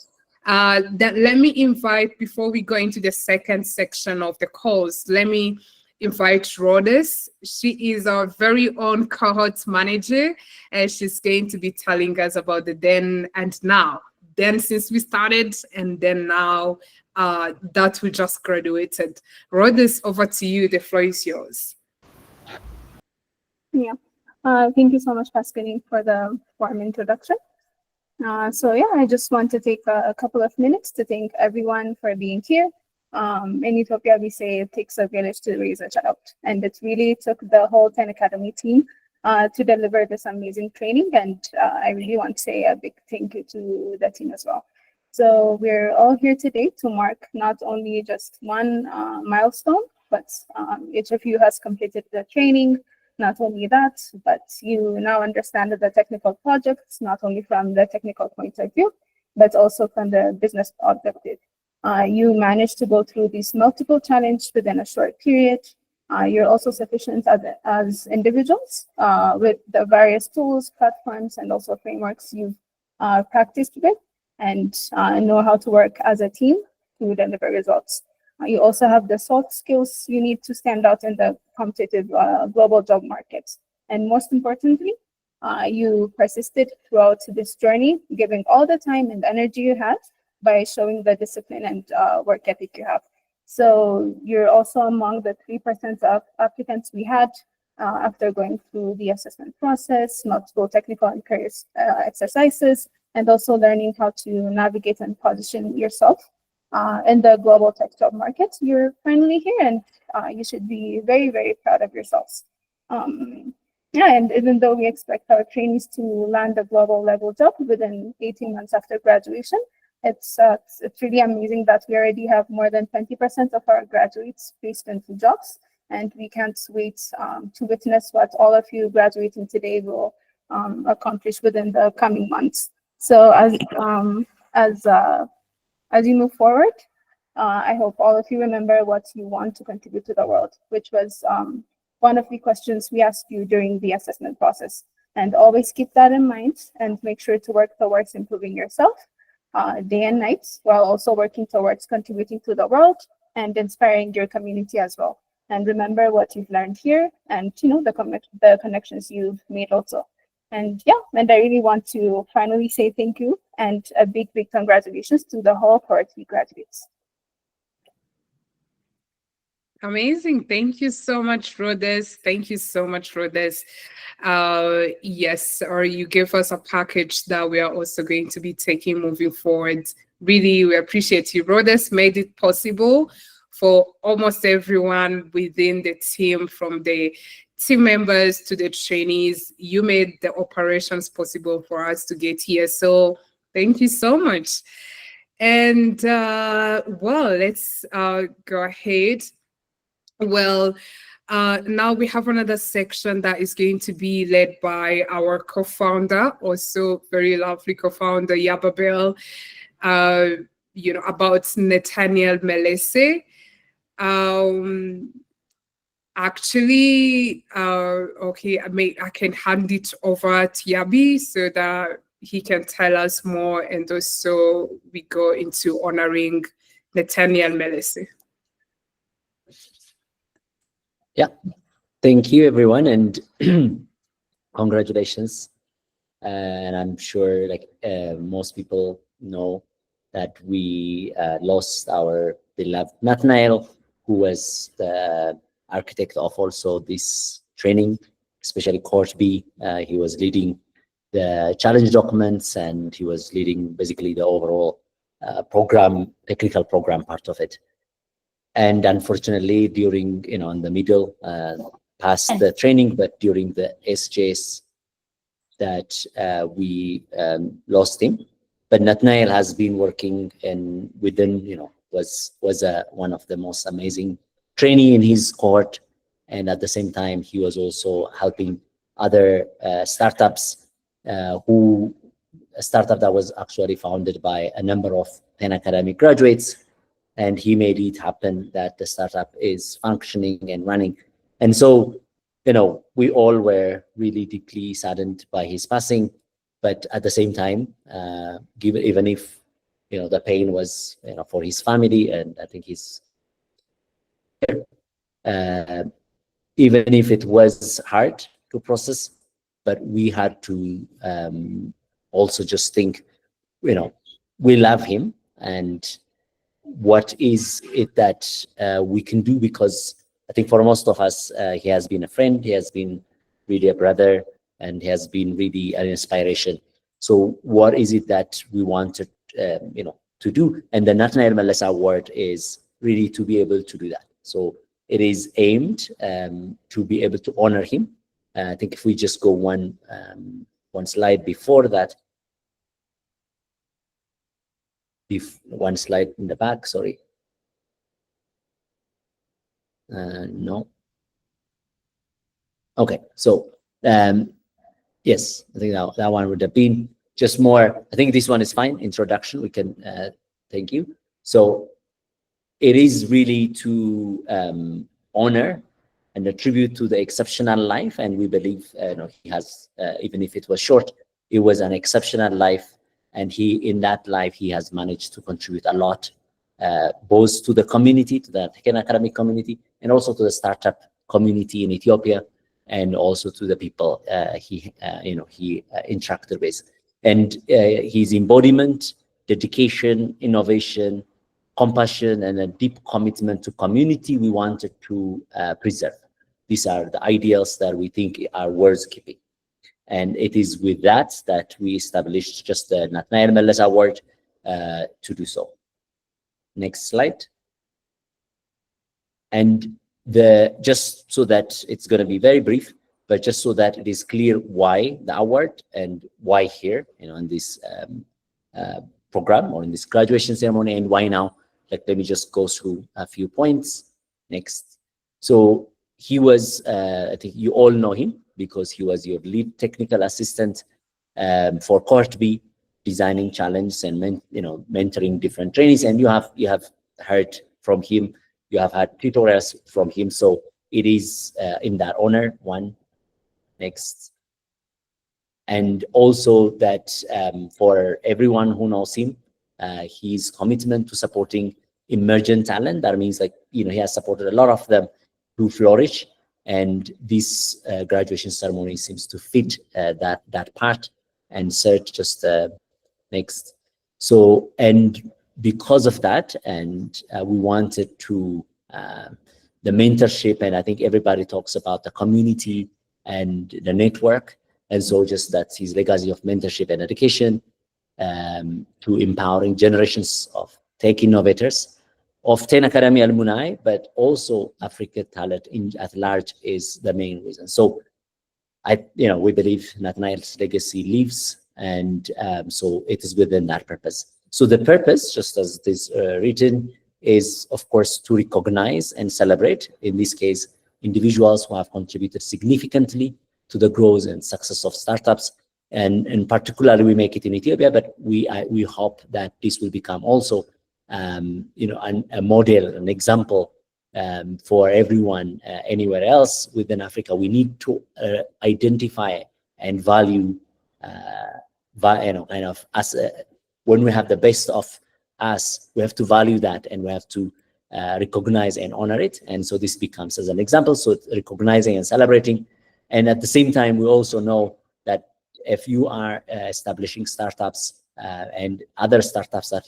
S1: Let me invite, before we go into the second section of the calls, let me invite Rhodes. She is our very own cohort manager, and she's going to be telling us about the then and now. Then since we started, and then now that we just graduated. Rhodes, over to you. The floor is yours.
S13: Yeah. Thank you so much, Pascaline, for the warm introduction. I just want to take a couple of minutes to thank everyone for being here. In Ethiopia, we say it takes a village to raise a child, and it really took the whole 10 Academy team to deliver this amazing training, and I really want to say a big thank you to the team as well. So we're all here today to mark not only just one milestone, but each of you has completed the training. Not only that, but you now understand the technical projects, not only from the technical point of view, but also from the business objective. You managed to go through these multiple challenges within a short period. You're also sufficient as individuals with the various tools, platforms, and also frameworks you've practiced with, and know how to work as a team to deliver results. You also have the soft skills you need to stand out in the competitive global job market. And most importantly, you persisted throughout this journey, giving all the time and energy you had by showing the discipline and work ethic you have. So you're also among the 3% of applicants we had after going through the assessment process, multiple technical and career exercises, and also learning how to navigate and position yourself in the global tech job market. You're finally here, and you should be very, very proud of yourselves. And even though we expect our trainees to land a global level job within 18 months after graduation, it's really amazing that we already have more than 20% of our graduates placed into jobs, and we can't wait to witness what all of you graduating today will accomplish within the coming months. So as you move forward, I hope all of you remember what you want to contribute to the world, which was one of the questions we asked you during the assessment process. And always keep that in mind and make sure to work towards improving yourself day and night, while also working towards contributing to the world and inspiring your community as well. And remember what you've learned here, and the connections you've made also. And yeah, and I really want to finally say thank you and a big congratulations to the whole Cohort graduates.
S1: Amazing. Thank you so much, Rhodes. Thank you so much, Rhodes. Yes, or you gave us a package that we are also going to be taking moving forward. Really, we appreciate you. Rhodes made it possible for almost everyone within the team, from the team members to the trainees. You made the operations possible for us to get here. So thank you so much. And well, let's go ahead. Well, now we have another section that is going to be led by our co-founder, also very lovely co-founder, Yababel, about Nathaniel Melese. Actually, okay, I can hand it over to Yabi so that he can tell us more, and also we go into honoring Nathaniel Melese.
S14: Yeah, thank you everyone, and congratulations. And I'm sure most people know that we lost our beloved Nathaniel, who was the architect of also this training, especially Cohort B. He was leading the challenge documents, and he was leading basically the overall technical program part of it. And unfortunately, during, in the middle, past the training, but during the SJS, that we lost him. But Nathaniel has been working within, was one of the most amazing trainee in his cohort. And at the same time, he was also helping other startups a startup that was actually founded by a number of 10 academic graduates. And he made it happen that the startup is functioning and running. And so, we all were really deeply saddened by his passing, but at the same time, even if, the pain was, for his family, and I think he's even if it was hard to process, but we had to also just think, we love him, and what is it that we can do? Because I think for most of us, he has been a friend, he has been really a brother, and he has been really an inspiration. So what is it that we wanted, to do? And the Nathaniel Melese Award is really to be able to do that. So it is aimed to be able to honor him. I think if we just go one slide before that, one slide in the back, sorry. No. Okay, so yes, I think that one would have been just more. I think this one is fine. Introduction, we can thank you. So it is really to honor and attribute to the exceptional life, and we believe he has, even if it was short, it was an exceptional life, and in that life he has managed to contribute a lot, both to the community, to the academic community, and also to the startup community in Ethiopia, and also to the people he interacted with. And his embodiment, dedication, innovation, compassion, and a deep commitment to community we wanted to preserve. These are the ideals that we think are worth keeping. And it is with that we established just the Nathaniel Melese Award to do so. Next slide. And just so that it's going to be very brief, but just so that it is clear why the award and why here, in this program or in this graduation ceremony, and why now. Let me just go through a few points. Next. So he was, I think you all know him because he was your lead technical assistant for Cohort B, designing challenges and mentoring different trainees. And you have heard from him. You have had tutorials from him. So it is in that honor. One. Next. And also that for everyone who knows him, his commitment to supporting emergent talent, that means like, he has supported a lot of them to flourish. And this graduation ceremony seems to fit that part. And Serge, just next. So, and because of that, and we wanted to, the mentorship, and I think everybody talks about the community and the network. And so just that's his legacy of mentorship and education to empowering generations of tech innovators, of 10 Academy alumni, but also Africa talent at large is the main reason. So we believe Nathaniel's legacy lives, and so it is within that purpose. So the purpose, just as it is written, is of course to recognize and celebrate, in this case, individuals who have contributed significantly to the growth and success of startups. And particularly we make it in Ethiopia, but we hope that this will become also a model, an example for everyone anywhere else within Africa. We need to identify and value, kind of as when we have the best of us, we have to value that, and we have to recognize and honor it. And so this becomes as an example. So recognizing and celebrating, and at the same time, we also know that if you are establishing startups and other startups that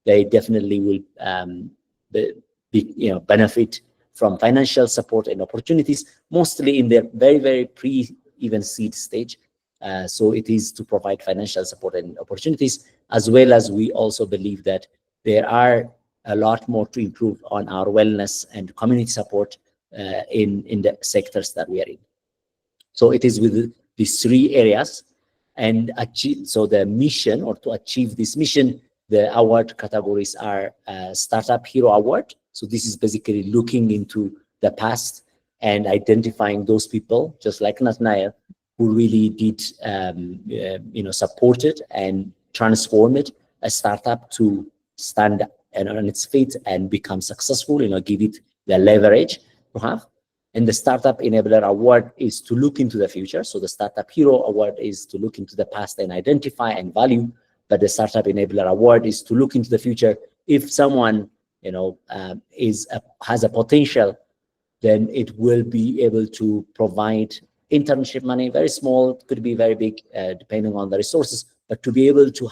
S14: they definitely will benefit from financial support and opportunities, mostly in their very, very pre-even seed stage. So it is to provide financial support and opportunities, as well as we also believe that there are a lot more to improve on our wellness and community support in the sectors that we are in. So it is with these three areas, and so the mission, or to achieve this mission, the award categories are Startup Hero Award. So this is basically looking into the past and identifying those people, just like Nathaniel, who really did, support it and transform it, a startup to stand on its feet and become successful, give it the leverage to have. And the Startup Enabler Award is to look into the future. So the Startup Hero Award is to look into the past and identify and value. But the Startup Enabler Award is to look into the future. If someone, has a potential, then it will be able to provide internship money, very small, could be very big, depending on the resources, but to be able to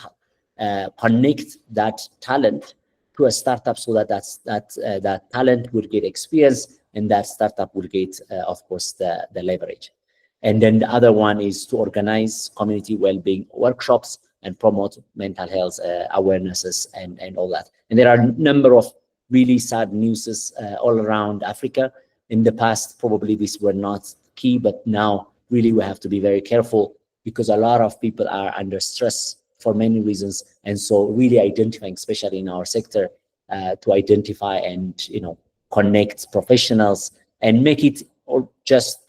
S14: connect that talent to a startup, so that talent would get experience, and that startup will get, of course, the leverage. And then the other one is to organize community well-being workshops and promote mental health awarenesses and all that. And there are a number of really sad news all around Africa. In the past, probably these were not key, but now really we have to be very careful, because a lot of people are under stress for many reasons. And so really identifying, especially in our sector, to identify and, connect professionals and make it, or just,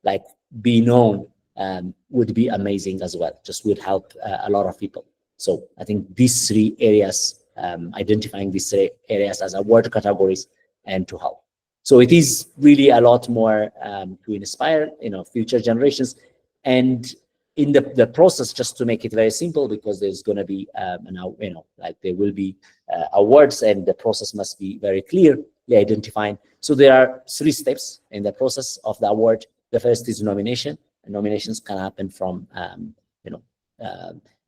S14: like be known, would be amazing as well. Just would help a lot of people. So I think these three areas, identifying these three areas as award categories and to help. So it is really a lot more to inspire, future generations. And in the process, just to make it very simple, because there's going to be, there will be awards, and the process must be very clearly identified. So there are 3 steps in the process of the award. The first is nomination, and nominations can happen from,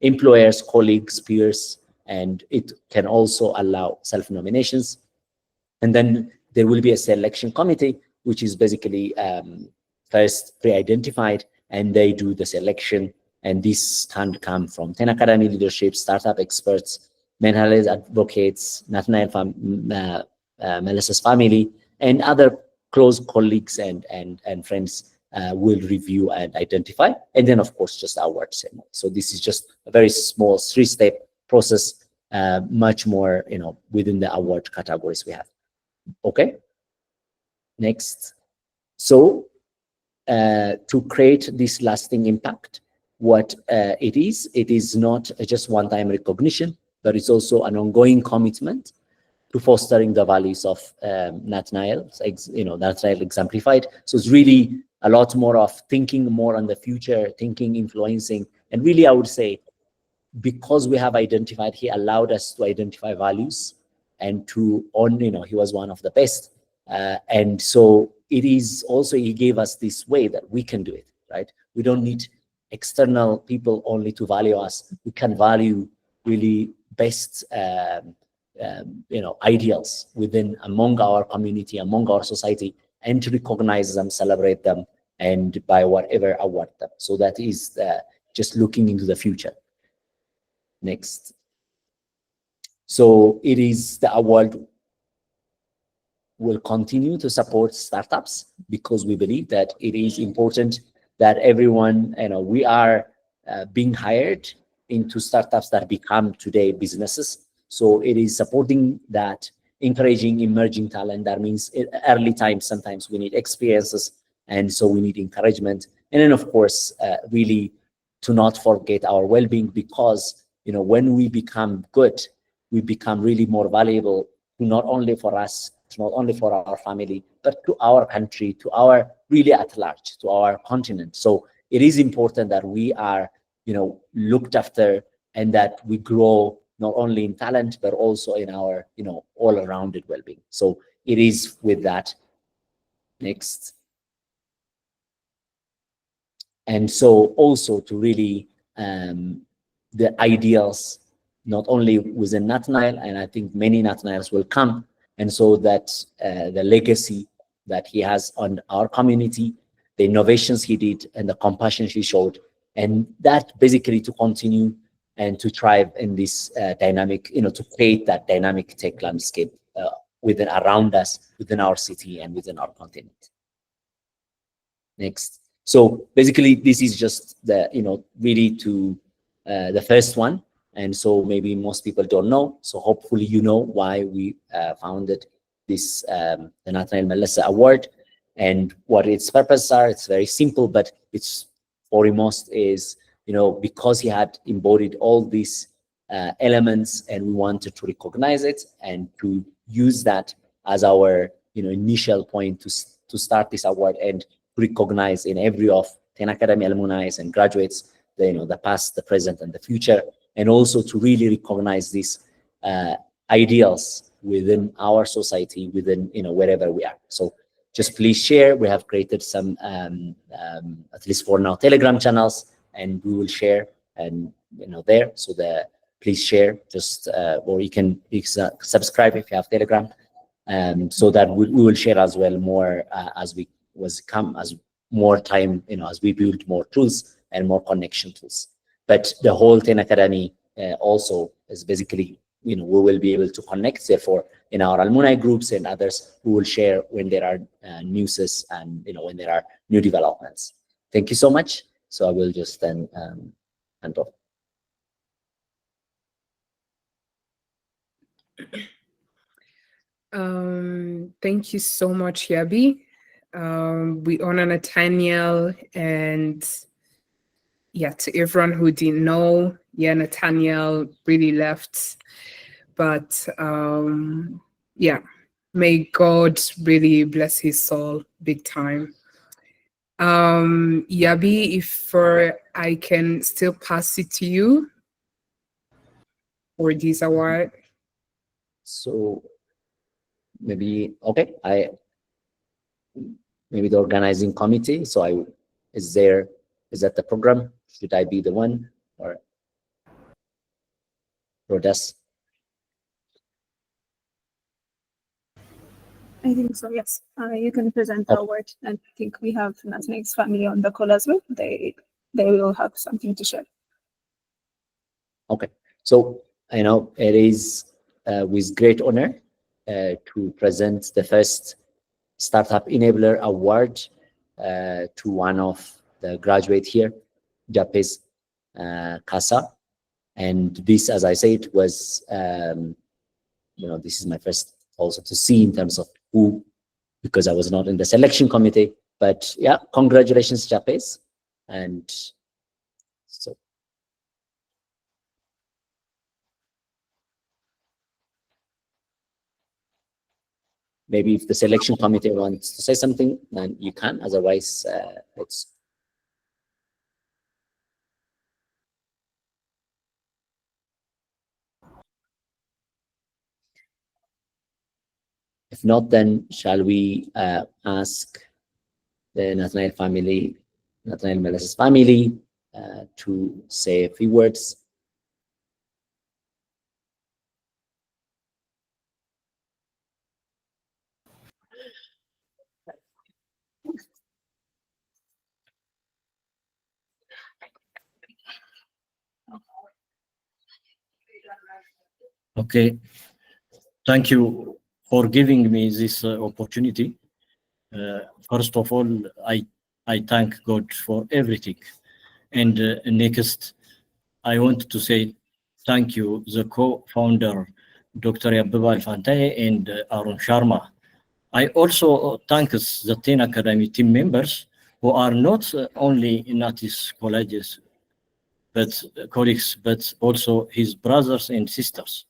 S14: employers, colleagues, peers, and it can also allow self-nominations. And then there will be a selection committee, which is basically first pre-identified, and they do the selection. And this can come from 10 Academy leadership, startup experts, mental health advocates, Nathaniel Melissa's family, and other close colleagues and friends will review and identify. And then, of course, just awards. So this is just a very small 3-step process, much more, within the award categories we have. Okay. Next. So to create this lasting impact, what it is not just one-time recognition, but it's also an ongoing commitment to fostering the values of Nathaniel, Nathaniel exemplified. So it's really a lot more of thinking more on the future, thinking, influencing, and really I would say, because we have identified, he allowed us to identify values and to own, he was one of the best. And so it is also, he gave us this way that we can do it, right? We don't need external people only to value us. We can value really best, ideals among our community, among our society, and to recognize them, celebrate them, and by whatever award them. So that is just looking into the future. Next. So it is the award will continue to support startups because we believe that it is important that everyone, we are being hired into startups that become today businesses. So it is supporting that, encouraging emerging talent. That means early times, sometimes we need experiences, and so we need encouragement. And then of course, really to not forget our well-being, because when we become good, we become really more valuable, not only for us, not only for our family, but to our country, to our really at large, to our continent. So it is important that we are, looked after, and that we grow not only in talent, but also in our, all-rounded well-being. So it is with that. Next. And so also to really, the ideals, not only within NatNile, and I think many NatNiles will come, and so that the legacy that he has on our community, the innovations he did, and the compassion he showed, and that basically to continue and to thrive in this dynamic, to create that dynamic tech landscape around us, within our city, and within our continent. Next. So basically, this is just the, really to the first one. And so maybe most people don't know. So hopefully, why we founded this, the Nathaniel Melissa Award, and what its purposes are. It's very simple, but it's foremost is, because he had embodied all these elements, and we wanted to recognize it and to use that as our, initial point to start this award, and recognize in every of 10 Academy alumni and graduates, the past, the present, and the future, and also to really recognize these ideals within our society, within, wherever we are. So just please share. We have created some, at least for now, Telegram channels, and we will share, and there. So please share, just or you can subscribe if you have Telegram, so that we will share as well more as we as more time, as we build more tools and more connection tools. But the whole 10 Academy also is basically, we will be able to connect. Therefore, in our alumni groups and others, we will share when there are newses and when there are new developments. Thank you so much. So I will just then hand off.
S1: Thank you so much, Yabi. We honor Nathaniel, and to everyone who didn't know, Nathaniel really left, but may God really bless his soul big time. Yabi, if I can still pass it to you for this award.
S14: So maybe, okay, maybe the organizing committee. So is that the program? Should I be the one, or Rodas?
S13: I think so, yes. You can present the award. I think we have Nathaniel's family on the call as well. They will have something to share.
S14: Okay, so it is with great honor to present the first Startup Enabler Award to one of the graduate here, Japes Kasa. And this, as I said, was, this is my first also to see in terms of who, because I was not in the selection committee. But yeah, congratulations, Japes. And so. maybe if the selection committee wants to say something, then you can. Otherwise, it's if not, then shall we ask the Nathaniel family, Nathaniel Melis's family, to say a few words?
S16: Okay, thank you for giving me this opportunity. First of all, I thank God for everything. And next, I want to say thank you, the co-founder, Dr. Yabeba Alfantaye and Arun Sharma. I also thank the 10 Academy team members who are not only in Natis colleges, but colleagues, but also his brothers and sisters.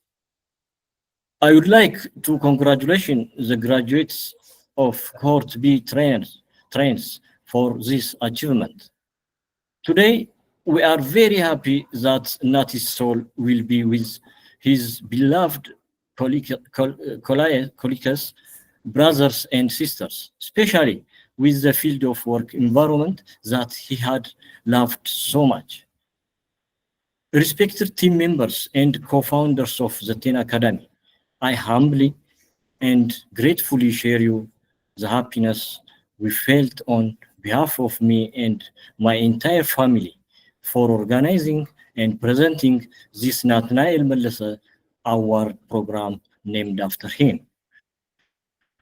S16: I would like to congratulate the graduates of Cohort B trains for this achievement. Today, we are very happy that Natis Soul will be with his beloved colleagues, brothers and sisters, especially with the field of work environment that he had loved so much. Respected team members and co-founders of the 10 Academy, I humbly and gratefully share you the happiness we felt on behalf of me and my entire family for organizing and presenting this Nathaniel Melissa Award program named after him.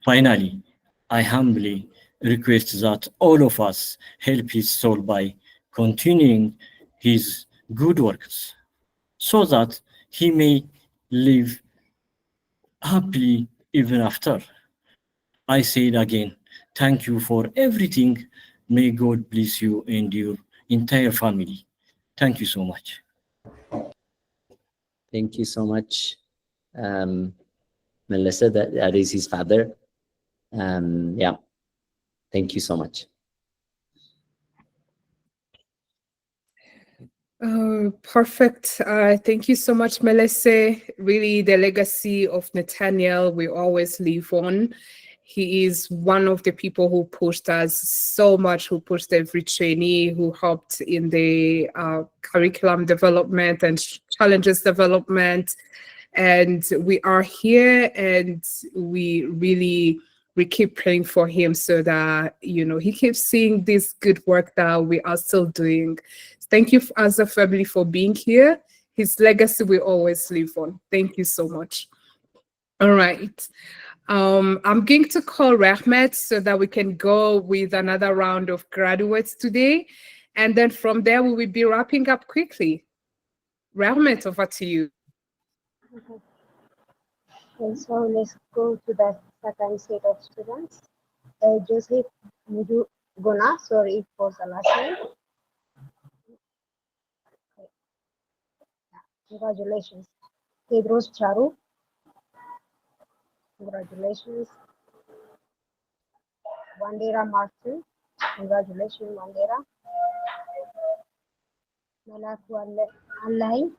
S16: Finally, I humbly request that all of us help his soul by continuing his good works so that he may live happily even after. I say it again, thank you for everything. May God bless you and your entire family. Thank you so much.
S14: Thank you so much, Melissa. That is his father. Yeah, thank you so much.
S1: Perfect. Thank you so much, Melissa. Really, the legacy of Nathaniel will always live on. He is one of the people who pushed us so much, who pushed every trainee, who helped in the curriculum development and challenges development. And we are here, and we keep praying for him so that he keeps seeing this good work that we are still doing. Thank you as a family for being here. His legacy will always live on. Thank you so much. All right. I'm going to call Rahmat so that we can go with another round of graduates today. And then from there, we will be wrapping up quickly. Rahmat, over to you.
S17: Okay, so let's go to the second set of students. Joseph Mudu Gona, sorry for the last name. Congratulations. Pedros Charu. Congratulations. Wandera Martin. Congratulations, Wandera. Malaku Alai.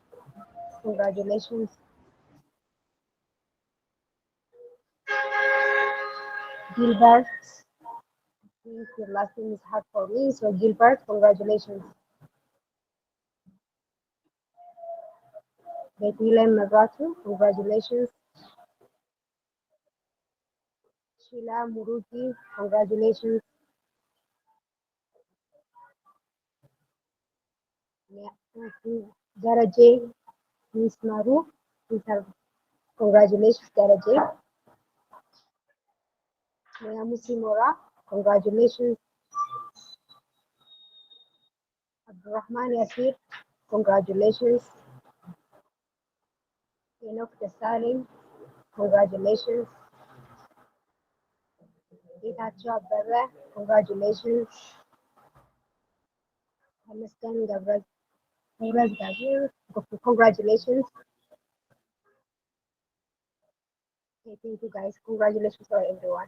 S17: Congratulations. Gilbert. I think your last name is hard for me, so Gilbert, congratulations. Betulem Mabratu, congratulations. Sheila Muruki, congratulations. Zara J. Miss Maru, congratulations, Zara J. Meamusi Mora, congratulations. Abdurrahman Yasir, congratulations. Enoch Desalim, congratulations. Itacho Abdullah, congratulations. Amiskan Gabraz Gazir, congratulations. Okay, thank you guys. Congratulations for everyone.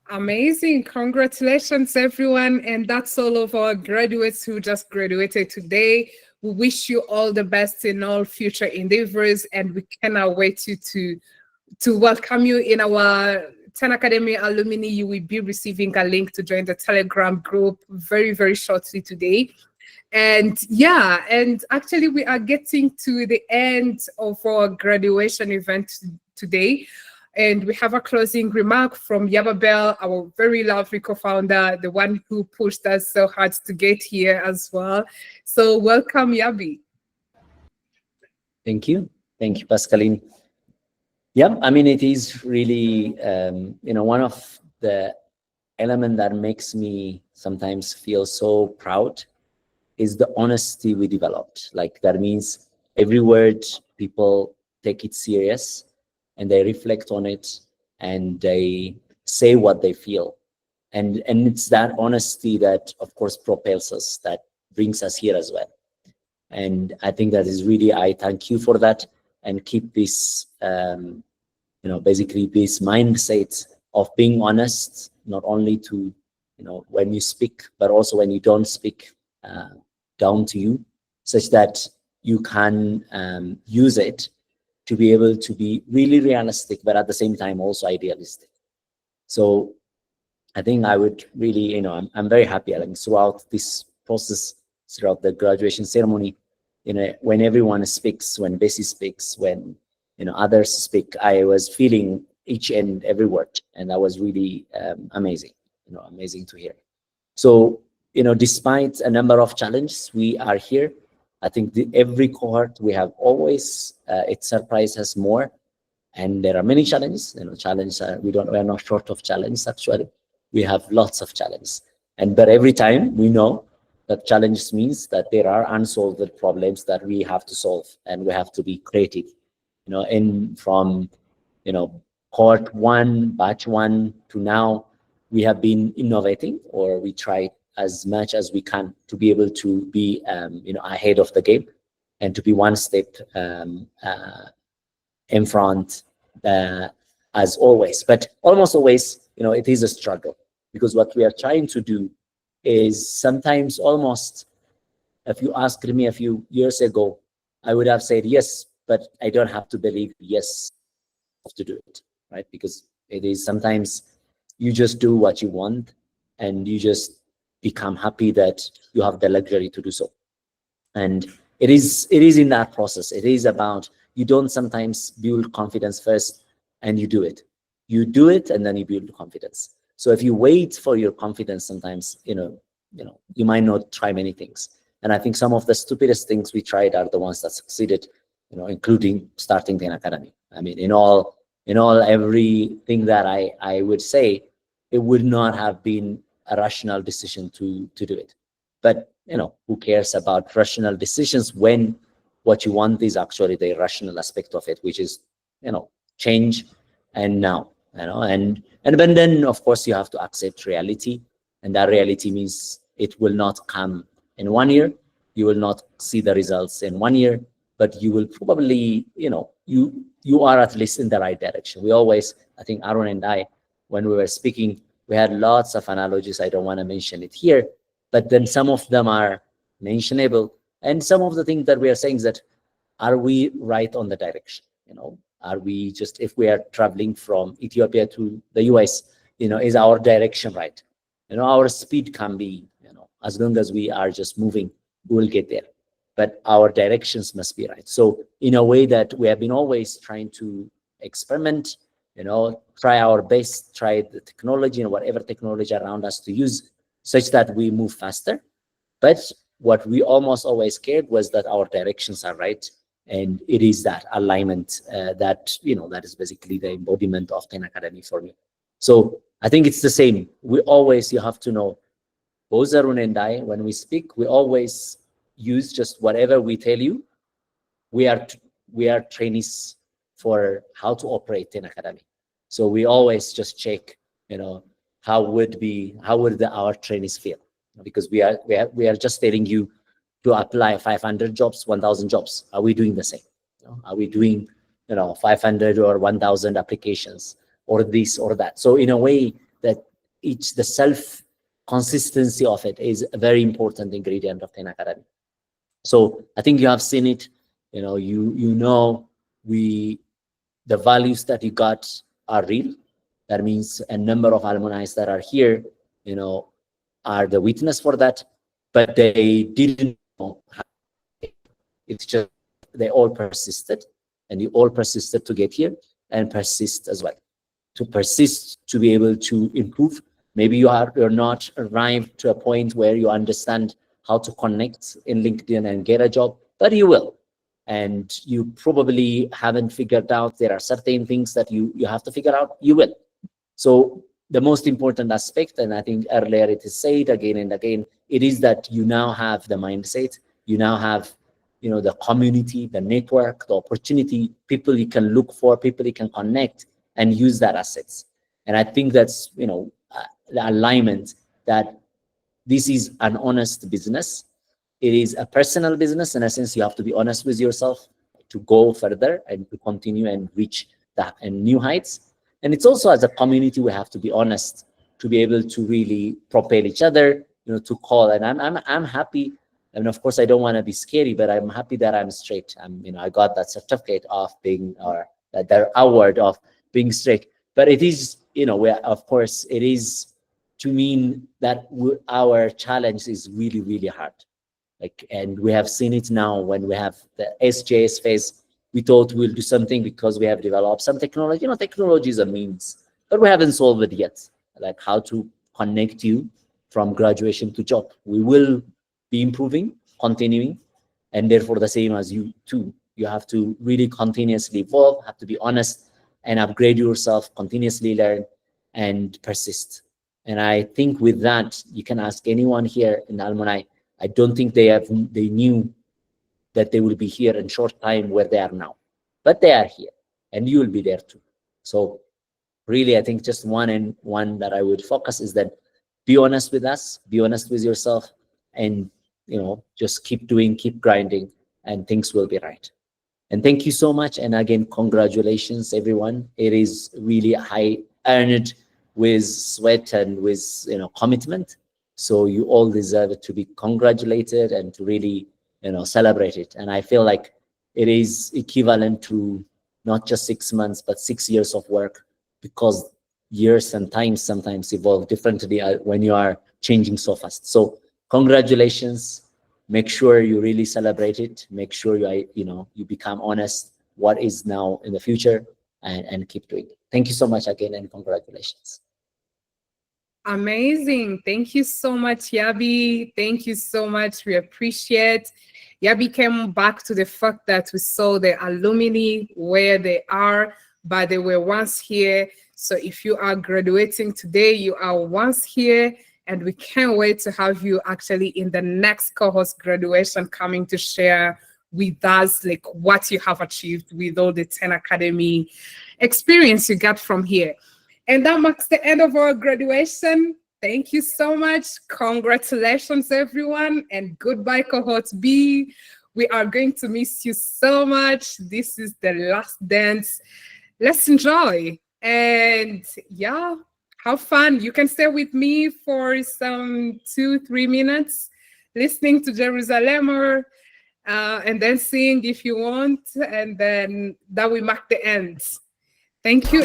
S1: Amazing. Congratulations, everyone. And that's all of our graduates who just graduated today. We wish you all the best in all future endeavors, and we cannot wait to welcome you in our 10 Academy alumni. You will be receiving a link to join the Telegram group very, very shortly today. And yeah, and actually we are getting to the end of our graduation event today. And we have a closing remark from Yababel, our very lovely co-founder, the one who pushed us so hard to get here as well. So welcome, Yabi.
S14: Thank you. Thank you, Pascaline. Yeah, I mean, it is really, one of the elements that makes me sometimes feel so proud is the honesty we developed. Like, that means every word, people take it serious and they reflect on it and they say what they feel. And it's that honesty that, of course, propels us, that brings us here as well. And I think that is really, I thank you for that, and keep this, basically this mindset of being honest, not only to, when you speak, but also when you don't speak, down to you, such that you can use it to be able to be really realistic, but at the same time also idealistic. So I think I would really, I'm very happy. I mean, throughout this process, throughout the graduation ceremony, when everyone speaks, when Bessie speaks, when others speak, I was feeling each and every word, and that was really amazing. Amazing to hear. So despite a number of challenges, we are here. I think every cohort we have always it surprises us more, and there are many challenges. Challenges we are not short of challenges. Actually, we have lots of challenges, but every time we know that challenges means that there are unsolved problems that we have to solve, and we have to be creative. From cohort 1, batch 1 to now, we have been innovating, or we try as much as we can to be able to be ahead of the game, and to be one step in front, as always. But almost always, it is a struggle, because what we are trying to do is sometimes almost, if you asked me a few years ago, I would have said yes, but I don't have to believe yes to do it, right? Because it is sometimes you just do what you want, and you just become happy that you have the luxury to do so. And it is in that process. It is about, you don't sometimes build confidence first and you do it. You do it and then you build confidence. So if you wait for your confidence, sometimes you might not try many things. And I think some of the stupidest things we tried are the ones that succeeded, including starting the academy. I mean, in all everything that I would say, it would not have been a rational decision to do it. But who cares about rational decisions when what you want is actually the rational aspect of it, which is change and now. And then of course you have to accept reality, and that reality means it will not come in 1 year. You will not see the results in 1 year, but you will probably, you are at least in the right direction. We always, I think Aaron and I, when we were speaking, we had lots of analogies. I don't want to mention it here, but then some of them are mentionable. And some of the things that we are saying is that, are we right on the direction? Are we just, if we are traveling from Ethiopia to the US, is our direction right? Our speed can be, as long as we are just moving, we will get there. But our directions must be right. So in a way that we have been always trying to experiment, try our best, try the technology and whatever technology around us to use, such that we move faster. But what we almost always cared was that our directions are right. And it is that alignment that is basically the embodiment of 10 Academy for me. So I think it's the same. You have to know, both Arun and I, when we speak, we always use just whatever we tell you. We are trainees for how to operate 10 Academy. So we always just check, how would our trainees feel? Because we are just telling you to apply 500 jobs, 1,000 jobs. Are we doing the same? Are we doing 500 or 1,000 applications or this or that. So in a way that the self consistency of it is a very important ingredient of 10 Academy. So I think you have seen it. The values that you got are real. That means a number of alumni that are here, are the witness for that, but they didn't know how. It's just they all persisted, and you all persisted to get here and persist as well. To persist, to be able to improve. Maybe you're not arrived to a point where you understand how to connect in LinkedIn and get a job, but you will. And you probably haven't figured out, there are certain things that you have to figure out, you will. So the most important aspect, and I think earlier it is said again and again, it is that you now have the mindset, you now have the community, the network, the opportunity, people you can look for, people you can connect and use that assets. And I think that's the alignment that this is an honest business. It is a personal business. In a sense, you have to be honest with yourself to go further and to continue and reach that and new heights. And it's also, as a community, we have to be honest to be able to really propel each other, to call. And I'm happy. And of course, I don't want to be scary, but I'm happy that I'm straight. I got that certificate of being, or that award of being straight. But it is, of course, it is to mean that our challenge is really, really hard. And we have seen it now when we have the SJS phase. We thought we'll do something because we have developed some technology. Technology is a means, but we haven't solved it yet. Like how to connect you from graduation to job. We will be improving, continuing, and therefore the same as you too. You have to really continuously evolve, have to be honest and upgrade yourself, continuously learn and persist. And I think with that, you can ask anyone here in Alumni. I don't think they knew that they will be here in short time where they are now, but they are here and you will be there too. So really, I think just one that I would focus is that be honest with us, be honest with yourself, and just keep doing, keep grinding, and things will be right. And thank you so much. And again, congratulations, everyone. It is really high earned with sweat and with commitment. So you all deserve to be congratulated and to really celebrate it. And I feel like it is equivalent to not just 6 months, but 6 years of work, because years and times sometimes evolve differently when you are changing so fast. So congratulations. Make sure you really celebrate it. Make sure you become honest what is now in the future, and keep doing it. Thank you so much again, and congratulations.
S1: Amazing. Thank you so much, Yabi. Thank you so much. We appreciate. Yabi came back to the fact that we saw the alumni where they are, but they were once here. So if you are graduating today, you are once here, and we can't wait to have you actually in the next cohort graduation coming to share with us like what you have achieved with all the 10 Academy experience you got from here. And that marks the end of our graduation. Thank you so much. Congratulations, everyone, and goodbye, Cohort B. We are going to miss you so much. This is the last dance. Let's enjoy. And yeah, have fun. You can stay with me for some 2-3 minutes, listening to Jerusalem, and then sing if you want. And then that will mark the end. Thank you.